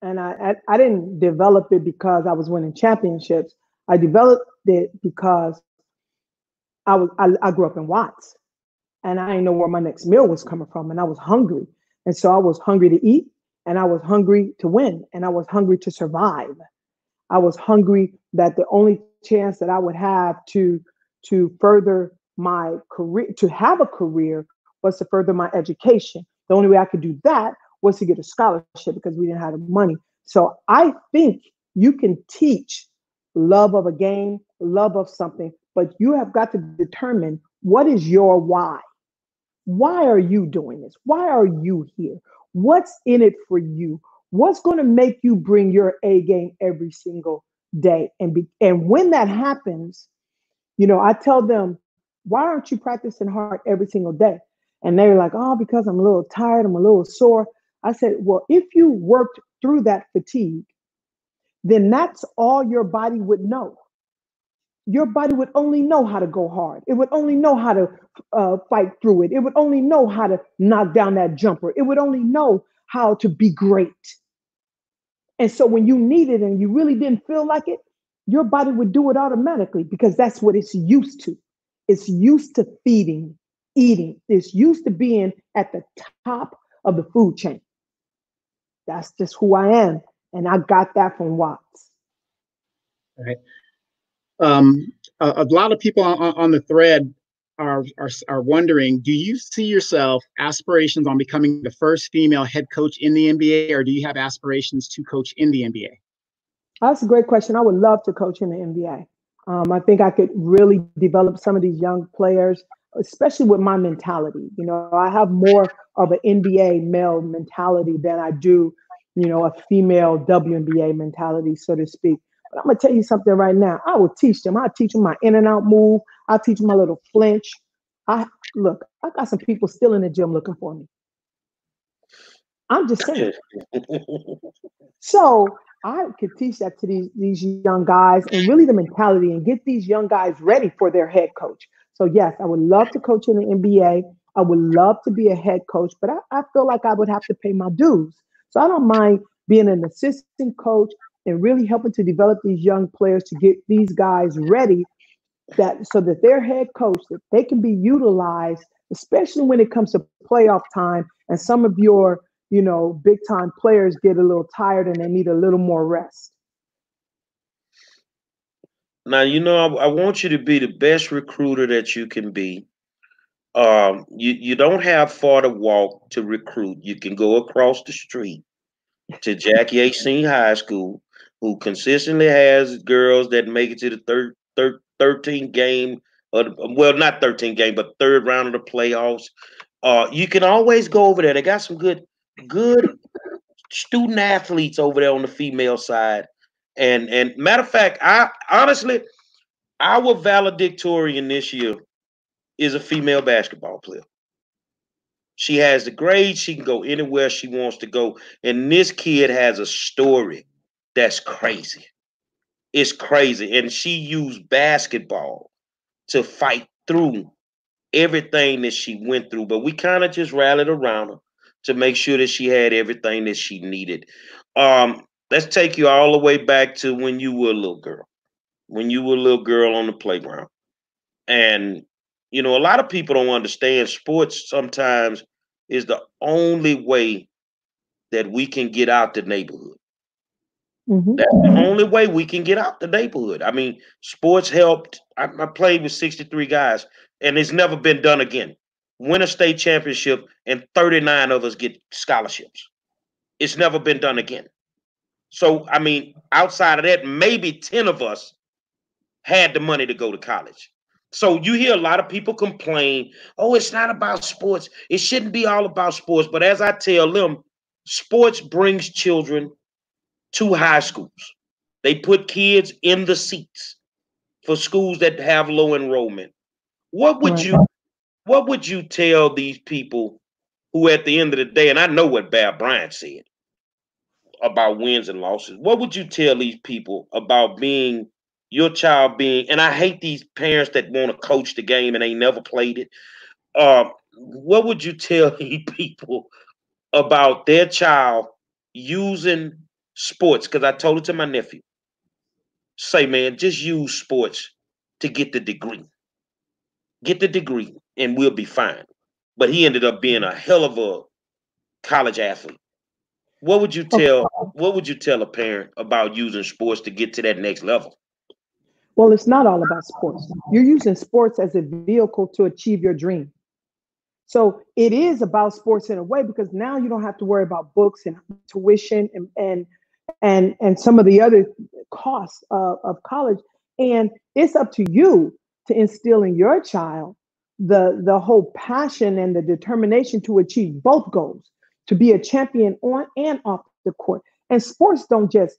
And I didn't develop it because I was winning championships. I developed it because I grew up in Watts, and I didn't know where my next meal was coming from, and I was hungry. And so I was hungry to eat, and I was hungry to win, and I was hungry to survive. I was hungry that the only chance that I would have to further my career, to have a career, was to further my education. The only way I could do that was to get a scholarship, because we didn't have the money. So I think you can teach love of a game, love of something, but you have got to determine, what is your why? Why are you doing this? Why are you here? What's in it for you? What's going to make you bring your A game every single day? And when that happens, you know, I tell them, why aren't you practicing hard every single day? And they're like, oh, because I'm a little tired, I'm a little sore. I said, well, if you worked through that fatigue, then that's all your body would know. Your body would only know how to go hard. It would only know how to fight through it. It would only know how to knock down that jumper. It would only know how to be great. And so when you need it and you really didn't feel like it, your body would do it automatically, because that's what it's used to. It's used to feeding, eating. It's used to being at the top of the food chain. That's just who I am. And I got that from Watts. All right. A lot of people on the thread are wondering, do you see yourself aspirations on becoming the first female head coach in the NBA, or do you have aspirations to coach in the NBA? That's a great question. I would love to coach in the NBA. I think I could really develop some of these young players, especially with my mentality. You know, I have more of an NBA male mentality than I do, you know, a female WNBA mentality, so to speak. But I'm going to tell you something right now. I will teach them. I'll teach them my in and out move. I'll teach them my little flinch. I got some people still in the gym looking for me. I'm just saying. So I could teach that to these young guys, and really the mentality, and get these young guys ready for their head coach. So yes, I would love to coach in the NBA. I would love to be a head coach, but I feel like I would have to pay my dues. So I don't mind being an assistant coach and really helping to develop these young players to get these guys ready, so that their head coach, that they can be utilized, especially when it comes to playoff time and some of your, you know, big time players get a little tired and they need a little more rest. Now, you know, I want you to be the best recruiter that you can be. You don't have far to walk to recruit. You can go across the street to Jackie H. Senior High School, who consistently has girls that make it to the 13th game, well, not 13th game, but third round of the playoffs. You can always go over there. They got some good student athletes over there on the female side. And matter of fact, I honestly, our valedictorian this year is a female basketball player. She has the grades. She can go anywhere she wants to go. And this kid has a story that's crazy. It's crazy. And she used basketball to fight through everything that she went through. But we kind of just rallied around her to make sure that she had everything that she needed. Let's take you all the way back to when you were a little girl. When you were a little girl on the playground. And, you know, a lot of people don't understand sports sometimes is the only way that we can get out the neighborhood. Mm-hmm. That's the only way we can get out the neighborhood. I mean, sports helped. I played with 63 guys, and it's never been done again. Win a state championship, and 39 of us get scholarships. It's never been done again. So, I mean, outside of that, maybe 10 of us had the money to go to college. So you hear a lot of people complain, oh, it's not about sports. It shouldn't be all about sports. But as I tell them, sports brings children to high schools. They put kids in the seats for schools that have low enrollment. What would you tell these people who at the end of the day, and I know what Bear Bryant said about wins and losses, what would you tell these people about being your child being, and I hate these parents that want to coach the game and they never played it. What would you tell these people about their child using sports? Because I told it to my nephew. Say, man, just use sports to get the degree. Get the degree and we'll be fine. But he ended up being a hell of a college athlete. What would you tell a parent about using sports to get to that next level? Well, it's not all about sports. You're using sports as a vehicle to achieve your dream. So it is about sports in a way, because now you don't have to worry about books and tuition and some of the other costs of college. And it's up to you to instill in your child the whole passion and the determination to achieve both goals, to be a champion on and off the court. And sports don't just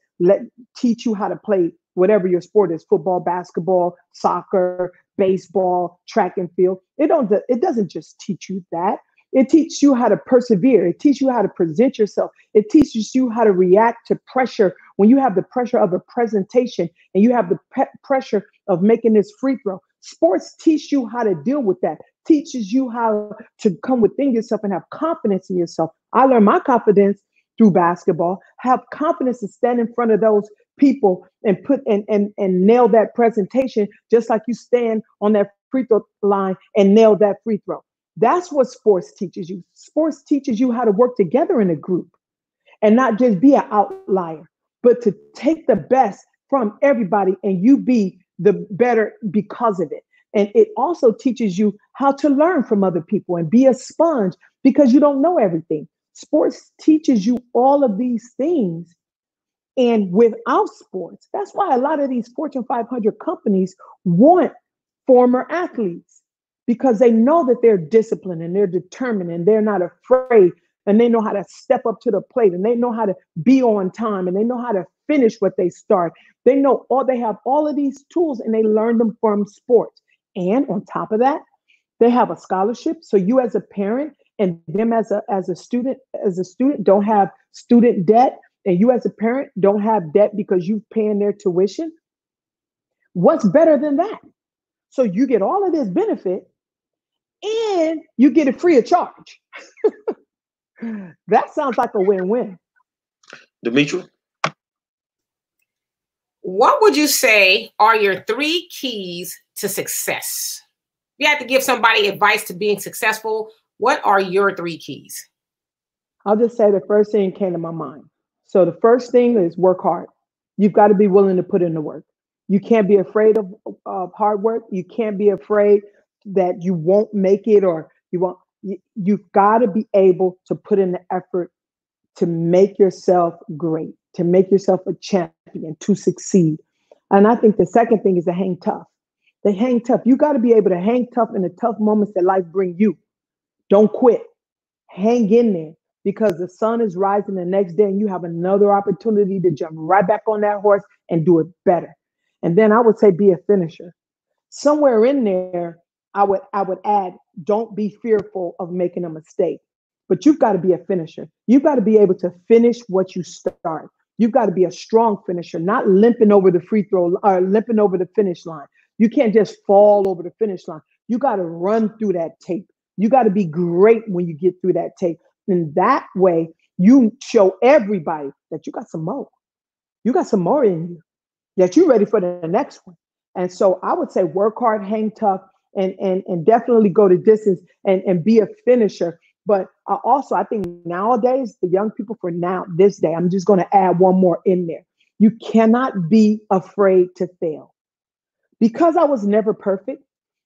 teach you how to play whatever your sport is, football, basketball, soccer, baseball, track and field. It doesn't just teach you that. It teaches you how to persevere. It teaches you how to present yourself. It teaches you how to react to pressure when you have the pressure of a presentation and you have the pressure of making this free throw. Sports teach you how to deal with that, teaches you how to come within yourself and have confidence in yourself. I learned my confidence through basketball, have confidence to stand in front of those people and nail that presentation, just like you stand on that free throw line and nail that free throw. That's what sports teaches you. Sports teaches you how to work together in a group and not just be an outlier, but to take the best from everybody and you be the better because of it. And it also teaches you how to learn from other people and be a sponge because you don't know everything. Sports teaches you all of these things. And without sports, that's why a lot of these Fortune 500 companies want former athletes, because they know that they're disciplined and they're determined and they're not afraid, and they know how to step up to the plate, and they know how to be on time, and they know how to finish what they start. They know they have all of these tools, and they learn them from sports. And on top of that, they have a scholarship. So you as a parent and them as a student don't have student debt, and you as a parent don't have debt because you're paying their tuition. What's better than that? So you get all of this benefit and you get it free of charge. That sounds like a win-win. Demetri? What would you say are your 3 keys to success? If you had to give somebody advice to being successful, what are your 3 keys? I'll just say the first thing came to my mind. So the first thing is work hard. You've got to be willing to put in the work. You can't be afraid of hard work. You can't be afraid that you won't make it, or you've got to be able to put in the effort to make yourself great, to make yourself a champion, to succeed. And I think the second thing is to hang tough. They hang tough. You got to be able to hang tough in the tough moments that life bring you. Don't quit. Hang in there, because the sun is rising the next day and you have another opportunity to jump right back on that horse and do it better. And then I would say be a finisher. Somewhere in there, I would add, don't be fearful of making a mistake. But you've got to be a finisher. You've got to be able to finish what you start. You've got to be a strong finisher, not limping over the free throw or limping over the finish line. You can't just fall over the finish line. You got to run through that tape. You got to be great when you get through that tape. And that way, you show everybody that you got some more. You got some more in you, that you're ready for the next one. And so I would say work hard, hang tough, and definitely go the distance and be a finisher. But I think nowadays, the young people this day, I'm just going to add one more in there. You cannot be afraid to fail. Because I was never perfect,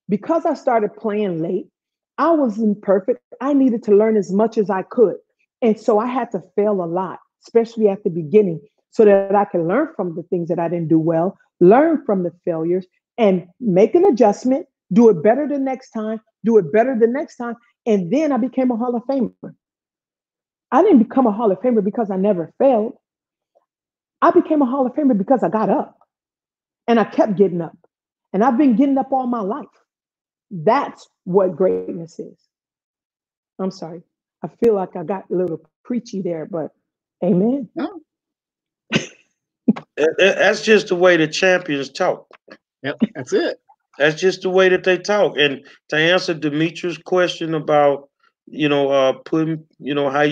because I started playing late, I wasn't perfect. I needed to learn as much as I could. And so I had to fail a lot, especially at the beginning, so that I can learn from the things that I didn't do well, learn from the failures, and make an adjustment, do it better the next time, And then I became a Hall of Famer. I didn't become a Hall of Famer because I never failed. I became a Hall of Famer because I got up, and I kept getting up. And I've been getting up all my life. That's what greatness is. I'm sorry. I feel like I got a little preachy there, but amen. No. That's just the way the champions talk. Yep, that's it. That's just the way that they talk. And to answer Demetri's question about, putting, how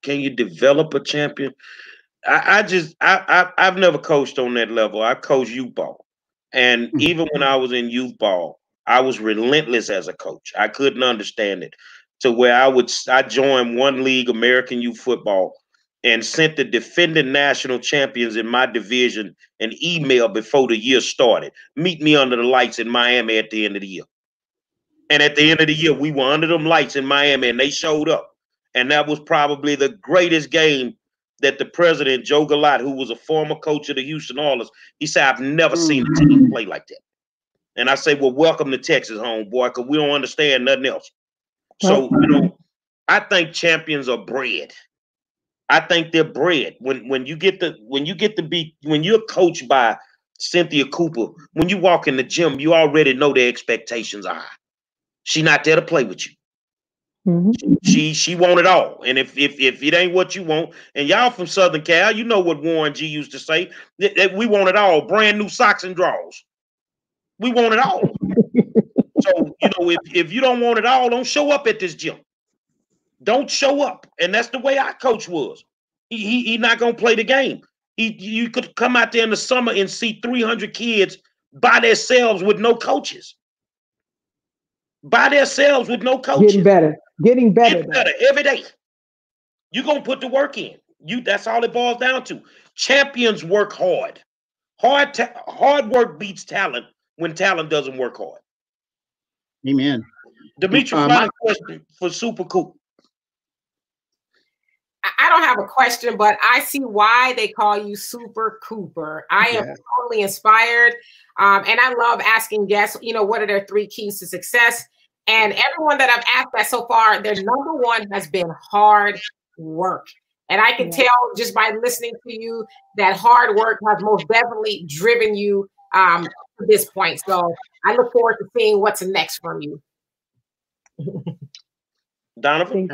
can you develop a champion? I've never coached on that level. I coached youth ball. And even when I was in youth ball, I was relentless as a coach. I couldn't understand it, to where I joined one league, American Youth Football, and sent the defending national champions in my division an email before the year started. Meet me under the lights in Miami at the end of the year. And at the end of the year, we were under them lights in Miami, and they showed up. And that was probably the greatest game that the president, Joe Gallat, who was a former coach of the Houston Oilers, he said, I've never seen a team play like that. And I say, well, welcome to Texas, homeboy, because we don't understand nothing else. So, I think champions are bred. I think they're bred. When you're coached by Cynthia Cooper, when you walk in the gym, you already know the expectations are high. She's not there to play with you. Mm-hmm. She want it all. And if it ain't what you want, and y'all from Southern Cal, you know what Warren G used to say, that we want it all, brand new socks and drawers. We want it all. So, if you don't want it all, don't show up at this gym. Don't show up. And that's the way our coach was. He not going to play the game. You could come out there in the summer and see 300 kids by themselves with no coaches. Getting better every day. You're going to put the work in. That's all it boils down to. Champions work hard. Hard work beats talent when talent doesn't work hard. Amen. Dimitri, final question for Super Cool. I don't have a question, but I see why they call you Super Cooper. I am totally inspired. And I love asking guests, what are their 3 keys to success? And everyone that I've asked that so far, their number 1 has been hard work. And I can tell just by listening to you that hard work has most definitely driven you to this point. So I look forward to seeing what's next from you. Donovan?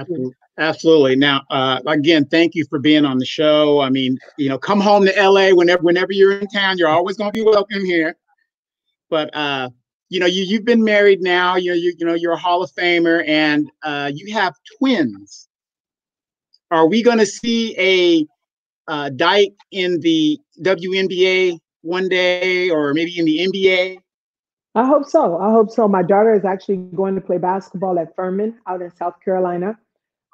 Absolutely. Now, again, thank you for being on the show. I mean, come home to LA whenever you're in town. You're always going to be welcome here. But you've been married now. You're a Hall of Famer, and you have twins. Are we going to see a Dyke in the WNBA one day, or maybe in the NBA? I hope so. My daughter is actually going to play basketball at Furman out in South Carolina.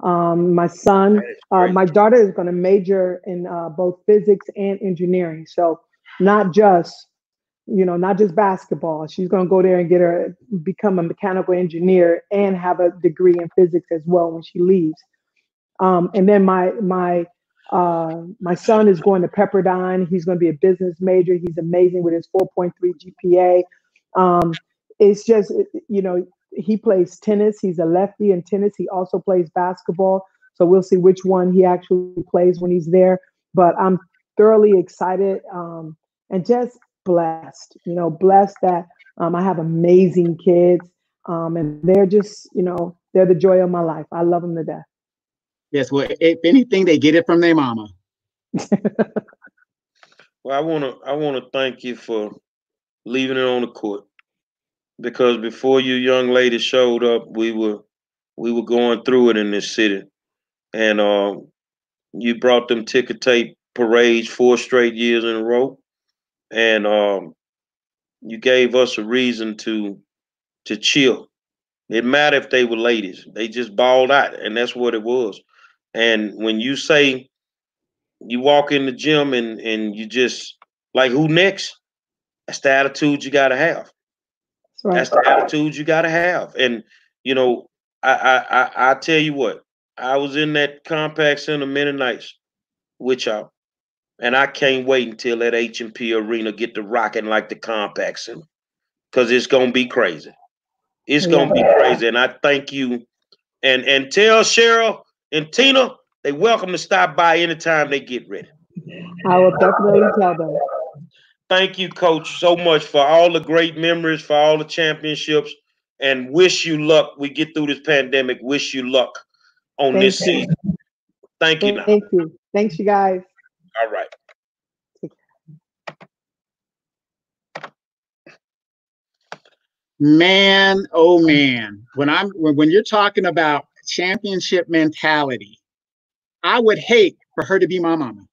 My son, my daughter is going to major in both physics and engineering. So not just basketball. She's going to go there and become a mechanical engineer and have a degree in physics as well when she leaves. And then my son is going to Pepperdine. He's going to be a business major. He's amazing with his 4.3 GPA. It's just, he plays tennis. He's a lefty in tennis. He also plays basketball. So we'll see which one he actually plays when he's there. But I'm thoroughly excited and just blessed, blessed that I have amazing kids. And they're just, they're the joy of my life. I love them to death. Yes. Well, if anything, they get it from their mama. Well, I want to thank you for leaving it on the court, because before you young ladies showed up, we were going through it in this city, and you brought them ticker tape parades 4 straight years in a row, and you gave us a reason to chill. It mattered if they were ladies; they just balled out, and that's what it was. And when you say you walk in the gym and you just like, who next? That's the attitude you got to have. That's the attitude you got to have. And, I tell you what, I was in that Compact Center many nights with y'all, and I can't wait until that H&P Arena get to rocking like the Compact Center, because it's going to be crazy. It's going to be crazy. And I thank you. And tell Cheryl and Tina they welcome to stop by anytime they get ready. I will definitely tell them. Thank you, Coach, so much for all the great memories, for all the championships, and wish you luck. We get through this pandemic. Wish you luck on this season. Thank you. Thank you. Thanks, you guys. All right. Man, oh man. When you're talking about championship mentality, I would hate for her to be my mama.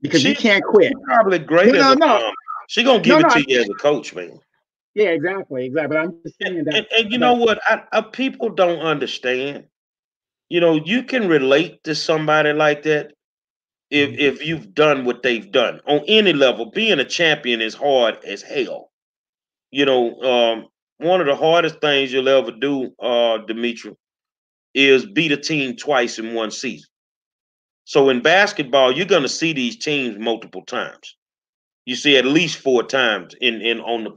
Because you can't quit. Probably great as a mom. She's gonna give it to you as a coach, man. Yeah, exactly. But I'm just saying that. And you know what? People don't understand. You can relate to somebody like that if you've done what they've done on any level. Being a champion is hard as hell. One of the hardest things you'll ever do, Dimitri, is beat a team twice in one season. So in basketball, you're going to see these teams multiple times. You see at least 4 times on the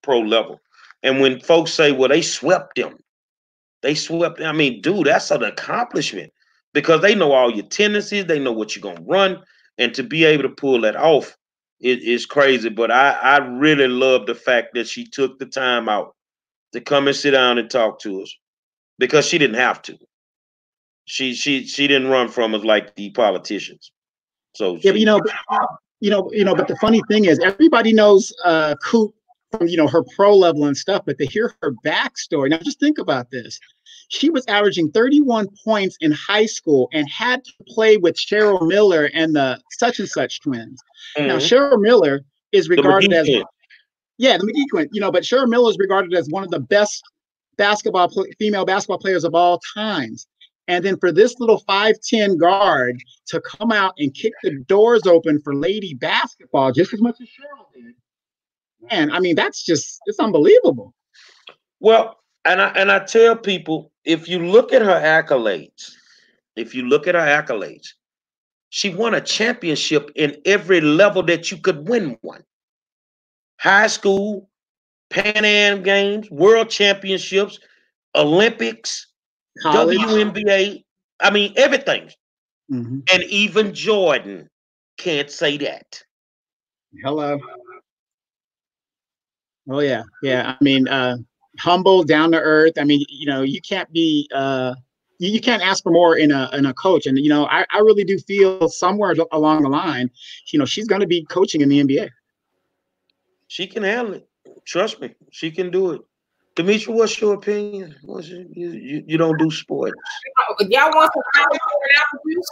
pro level. And when folks say, well, they swept them. I mean, dude, that's an accomplishment, because they know all your tendencies. They know what you're going to run. And to be able to pull that off is crazy. But I really love the fact that she took the time out to come and sit down and talk to us, because she didn't have to. She didn't run from us like the politicians. So yeah, but the funny thing is, everybody knows Coop from her pro level and stuff, but to hear her backstory. Now, just think about this. She was averaging 31 points in high school and had to play with Cheryl Miller and the such and such twins. Mm-hmm. Now, Cheryl Miller is regarded as the McGee twin. But Cheryl Miller is regarded as one of the best female basketball players of all times. And then for this little 5'10" guard to come out and kick the doors open for lady basketball just as much as Cheryl did, Man, I mean, it's unbelievable. Well, and I tell people, if you look at her accolades, she won a championship in every level that you could win one. High school, Pan Am Games, World Championships, Olympics, College. WNBA. I mean, everything. Mm-hmm. And even Jordan can't say that. Hello. Oh yeah, yeah. I mean, humble, down to earth. I mean, you know, you can't be you can't ask for more in a coach. And you know, I really do feel somewhere along the line, you know, she's going to be coaching in the NBA. She can handle it. Trust me, she can do it. Demetri, what's your opinion? You don't do sports. Y'all want some calories and apple juice?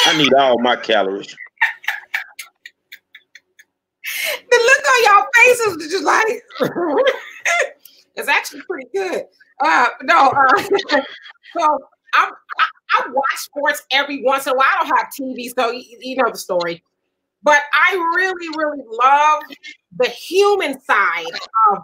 I need all my calories. The look on y'all faces is just like it's actually pretty good. So I watch sports every once in a while. I don't have TV, so you know the story. But I really, really love the human side of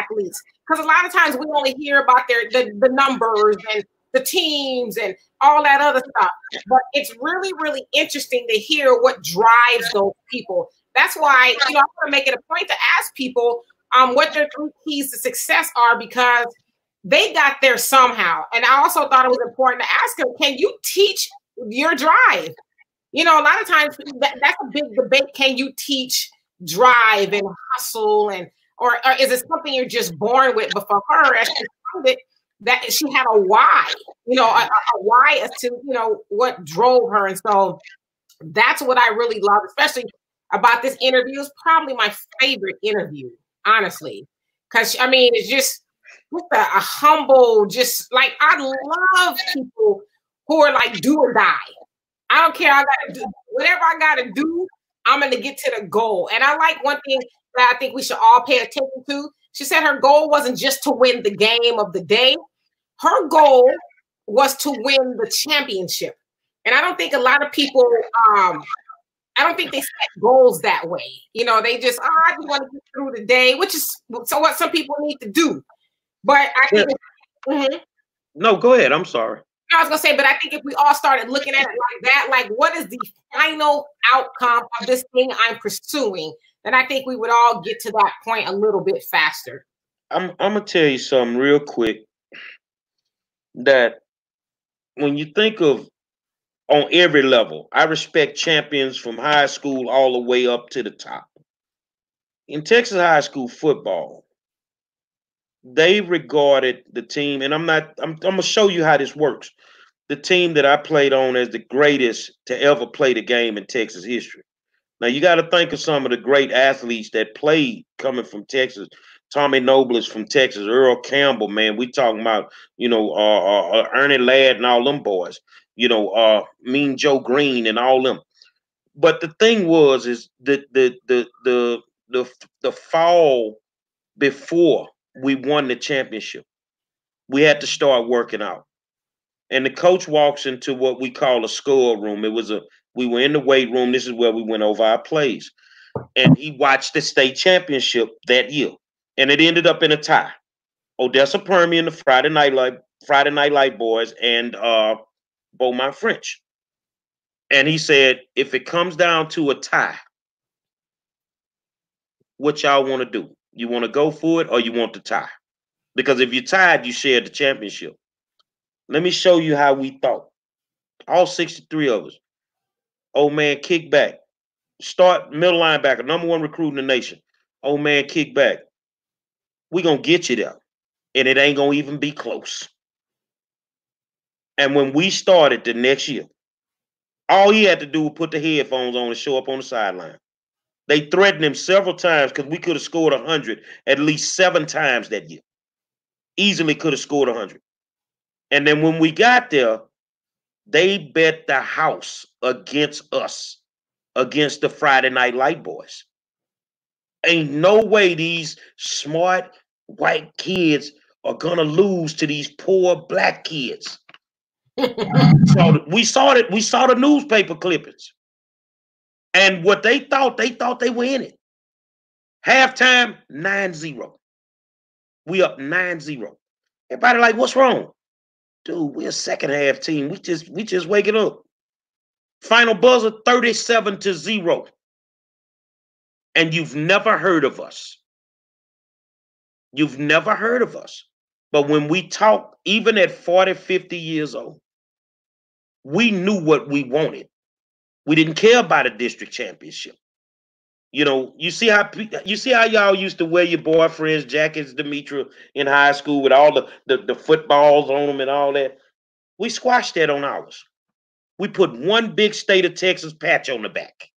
athletes, because a lot of times we only hear about the numbers and the teams and all that other stuff. But it's really, really interesting to hear what drives those people. That's why, you know, I want to make it a point to ask people what their 3 keys to success are, because they got there somehow. And I also thought it was important to ask them, can you teach your drive? You know, a lot of times that's a big debate. Can you teach drive and hustle, or is it something you're just born with? But for her, as she found it, that she had a why, you know, a why as to, you know, what drove her. And so that's what I really love, especially about this interview. Is probably my favorite interview, honestly, because I mean, it's just a humble, just like, I love people who are like do or die. I don't care. I gotta do whatever I gotta do. I'm gonna get to the goal. And I like one thing that I think we should all pay attention to. She said her goal wasn't just to win the game of the day. Her goal was to win the championship. And I don't think a lot of people, I don't think they set goals that way. You know, they just, I just want to get through the day, which is so what some people need to do. But I think No, go ahead. I'm sorry. I was gonna say, but I think if we all started looking at it like that, like what is the final outcome of this thing I'm pursuing, then I think we would all get to that point a little bit faster. I'm gonna tell you something real quick, that when you think of on every level, I respect champions from high school all the way up to the top. In Texas high school football, they regarded the team, and I'm gonna show you how this works. The team that I played on as the greatest to ever play the game in Texas history. Now you got to think of some of the great athletes that played coming from Texas. Tommy Noble is from Texas. Earl Campbell, man, we talking about, you know, Ernie Ladd and all them boys. You know, Mean Joe Green and all them. But the thing was, is the fall before we won the championship, we had to start working out. And the coach walks into what we call a skull room. We were in the weight room. This is where we went over our plays. And he watched the state championship that year. And it ended up in a tie. Odessa Permian, the Friday Night Light boys, and Beaumont French. And he said, if it comes down to a tie, what y'all want to do? You want to go for it or you want to tie? Because if you're tied, you share the championship. Let me show you how we thought. All 63 of us. Old man, kick back. Start middle linebacker, #1 recruit in the nation. Old man, kick back. We're going to get you there. And it ain't going to even be close. And when we started the next year, all he had to do was put the headphones on and show up on the sideline. They threatened him several times because we could have scored 100 at least 7 times that year. Easily could have scored 100. And then when we got there, they bet the house against us, against the Friday Night Light boys. Ain't no way these smart white kids are gonna lose to these poor black kids. So we saw the newspaper clippings. And what they thought they were in it. Halftime, 9-0. We up 9-0. Everybody like, what's wrong? Dude, we're a second half team. We just waking up. Final buzzer, 37-0. And you've never heard of us. You've never heard of us. But when we talk, even at 40, 50 years old, we knew what we wanted. We didn't care about a district championship. You know, you see how y'all used to wear your boyfriend's jackets, Demetra, in high school with all the footballs on them and all that. We squashed that on ours. We put one big state of Texas patch on the back.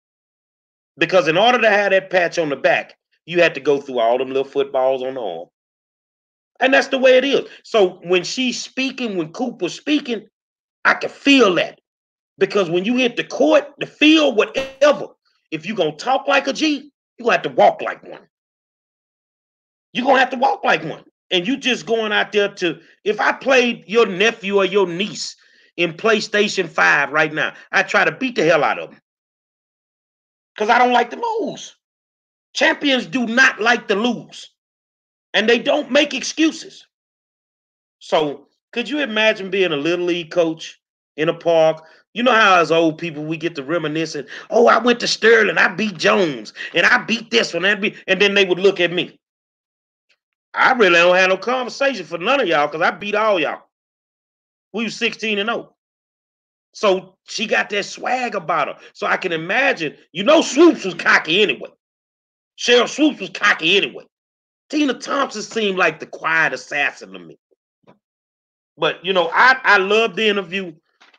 Because in order to have that patch on the back, you had to go through all them little footballs on the arm. And that's the way it is. So when she's speaking, when Coop was speaking, I could feel that. Because when you hit the court, the field, whatever, if you're going to talk like a G, you're going to have to walk like one. You're going to have to walk like one. And you just going out there to, if I played your nephew or your niece in PlayStation 5 right now, I try to beat the hell out of them. Because I don't like to lose. Champions do not like to lose. And they don't make excuses. So could you imagine being a little league coach in a park? You know how as old people we get to reminiscing, oh, I went to Sterling, I beat Jones, and I beat this one, and then they would look at me. I really don't have no conversation for none of y'all because I beat all y'all. We were 16-0. So she got that swag about her. So I can imagine, you know, Swoops was cocky anyway. Cheryl Swoops was cocky anyway. Tina Thompson seemed like the quiet assassin to me. But, you know, I love the interview.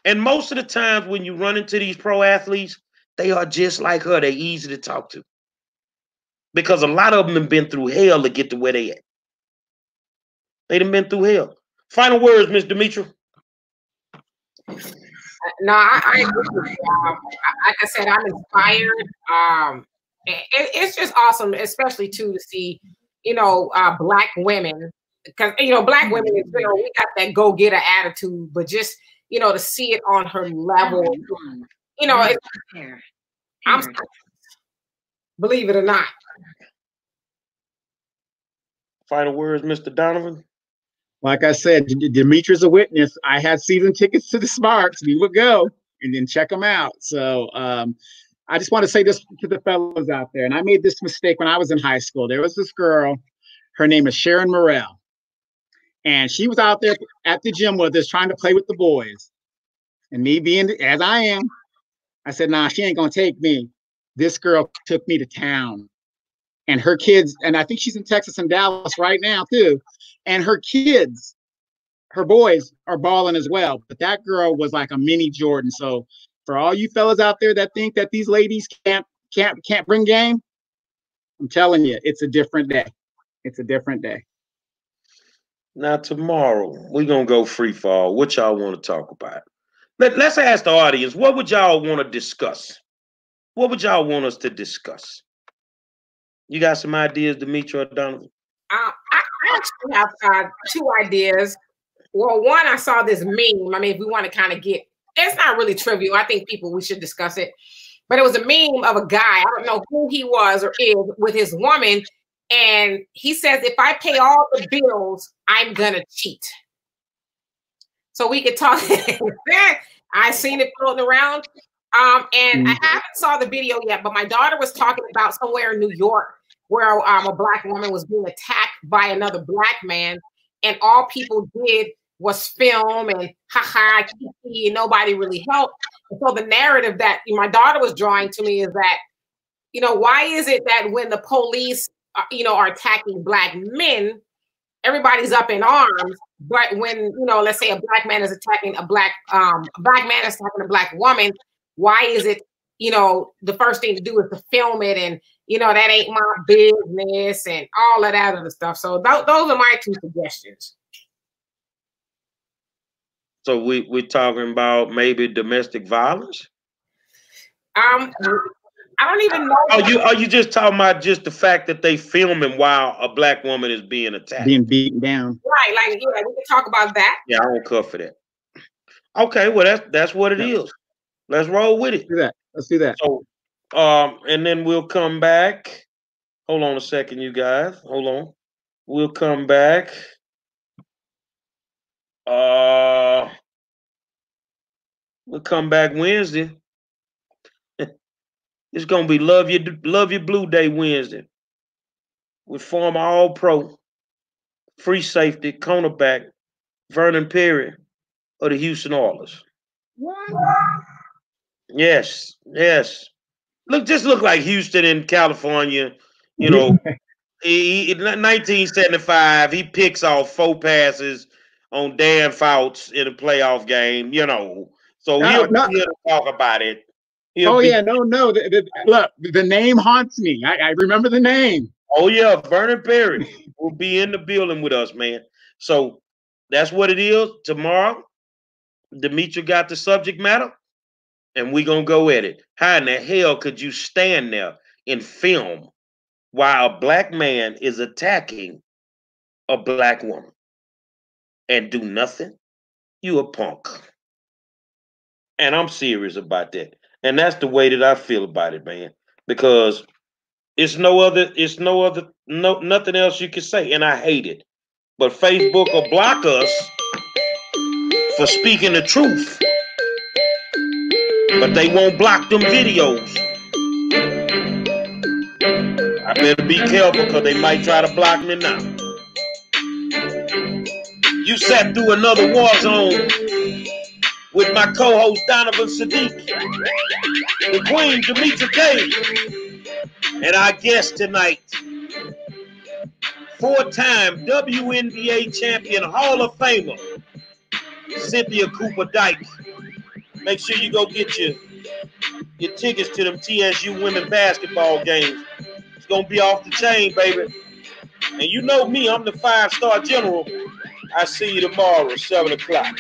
And most of the times when you run into these pro athletes, they are just like her. They're easy to talk to. Because a lot of them have been through hell to get to where they at. They done been through hell. Final words, Miss Demetra. No, I agree with you. Like I said, I'm inspired. It's just awesome, especially too, to see, you know, Black women, because, you know, Black women in general, we got that go-getter attitude, but just, you know, to see it on her level, you know, I'm believe it or not. Final words, Mr. Donovan. Like I said, Demetra's a witness. I had season tickets to the Sparks. We would go and then check them out. So I just want to say this to the fellas out there. And I made this mistake when I was in high school. There was this girl. Her name is Cheryl Miller. And she was out there at the gym with us trying to play with the boys. And me being as I am, I said, nah, she ain't going to take me. This girl took me to town. And her kids, and I think she's in Texas and Dallas right now too. And her kids, her boys are balling as well. But that girl was like a mini Jordan. So for all you fellas out there that think that these ladies can't bring game, I'm telling you, it's a different day. It's a different day. Now tomorrow we're gonna go free fall. What y'all want to talk about? Let's ask the audience. What would y'all want to discuss? What would y'all want us to discuss? You got some ideas, Demetra or Donovan? I actually have two ideas. Well, one, I saw this meme. I mean, if we want to kind of get, it's not really trivial. I think we should discuss it. But it was a meme of a guy, I don't know who he was or is, with his woman. And he says, if I pay all the bills, I'm going to cheat. So we could talk. I've seen it floating around. And I haven't saw the video yet, but my daughter was talking about somewhere in New York where a Black woman was being attacked by another Black man. And all people did was film and ha-ha, kiki, and nobody really helped. And so the narrative that my daughter was drawing to me is that, you know, why is it that when the police, you know, are attacking Black men, everybody's up in arms, but when, you know, let's say a Black man is attacking a Black man is attacking a Black woman, why is it, you know, the first thing to do is to film it and, you know, that ain't my business and all of that other stuff. So those are my two suggestions. So we're talking about maybe domestic violence? I don't even know. Are you just talking about just the fact that they filming while a Black woman is being attacked? Being beaten down. Right, like, yeah, we can talk about that. Yeah, I won't cut for that. Okay, well that's what it is. Let's roll with it. Let's do that. So and then we'll come back Hold on a second, you guys. Hold on. We'll come back. We'll come back Wednesday. It's gonna be Love Your Blue Day Wednesday with former All-Pro, free safety, cornerback Vernon Perry of the Houston Oilers. What? Yes. Look like Houston in California. You know, in 1975, he picks off 4 passes on Dan Fouts in a playoff game. You know, so he'll be here to talk about it. Look, the name haunts me. I remember the name. Oh yeah, Vernon Perry will be in the building with us, man. So that's what it is. Tomorrow, Demetri got the subject matter, and we're gonna go at it. How in the hell could you stand there and film while a black man is attacking a black woman and do nothing? You a punk. And I'm serious about that. And that's the way that I feel about it, man. Because nothing else you can say. And I hate it. But Facebook will block us for speaking the truth. But they won't block them videos. I better be careful because they might try to block me now. You sat through another war zone with my co-host Donovan Sadiq, the Queen Demetri K, and our guest tonight, 4-time WNBA champion, Hall of Famer, Cynthia Dyke. Make sure you go get your tickets to them TSU women basketball games. It's gonna be off the chain, baby. And you know me, I'm the 5-star general. I see you tomorrow at 7 o'clock.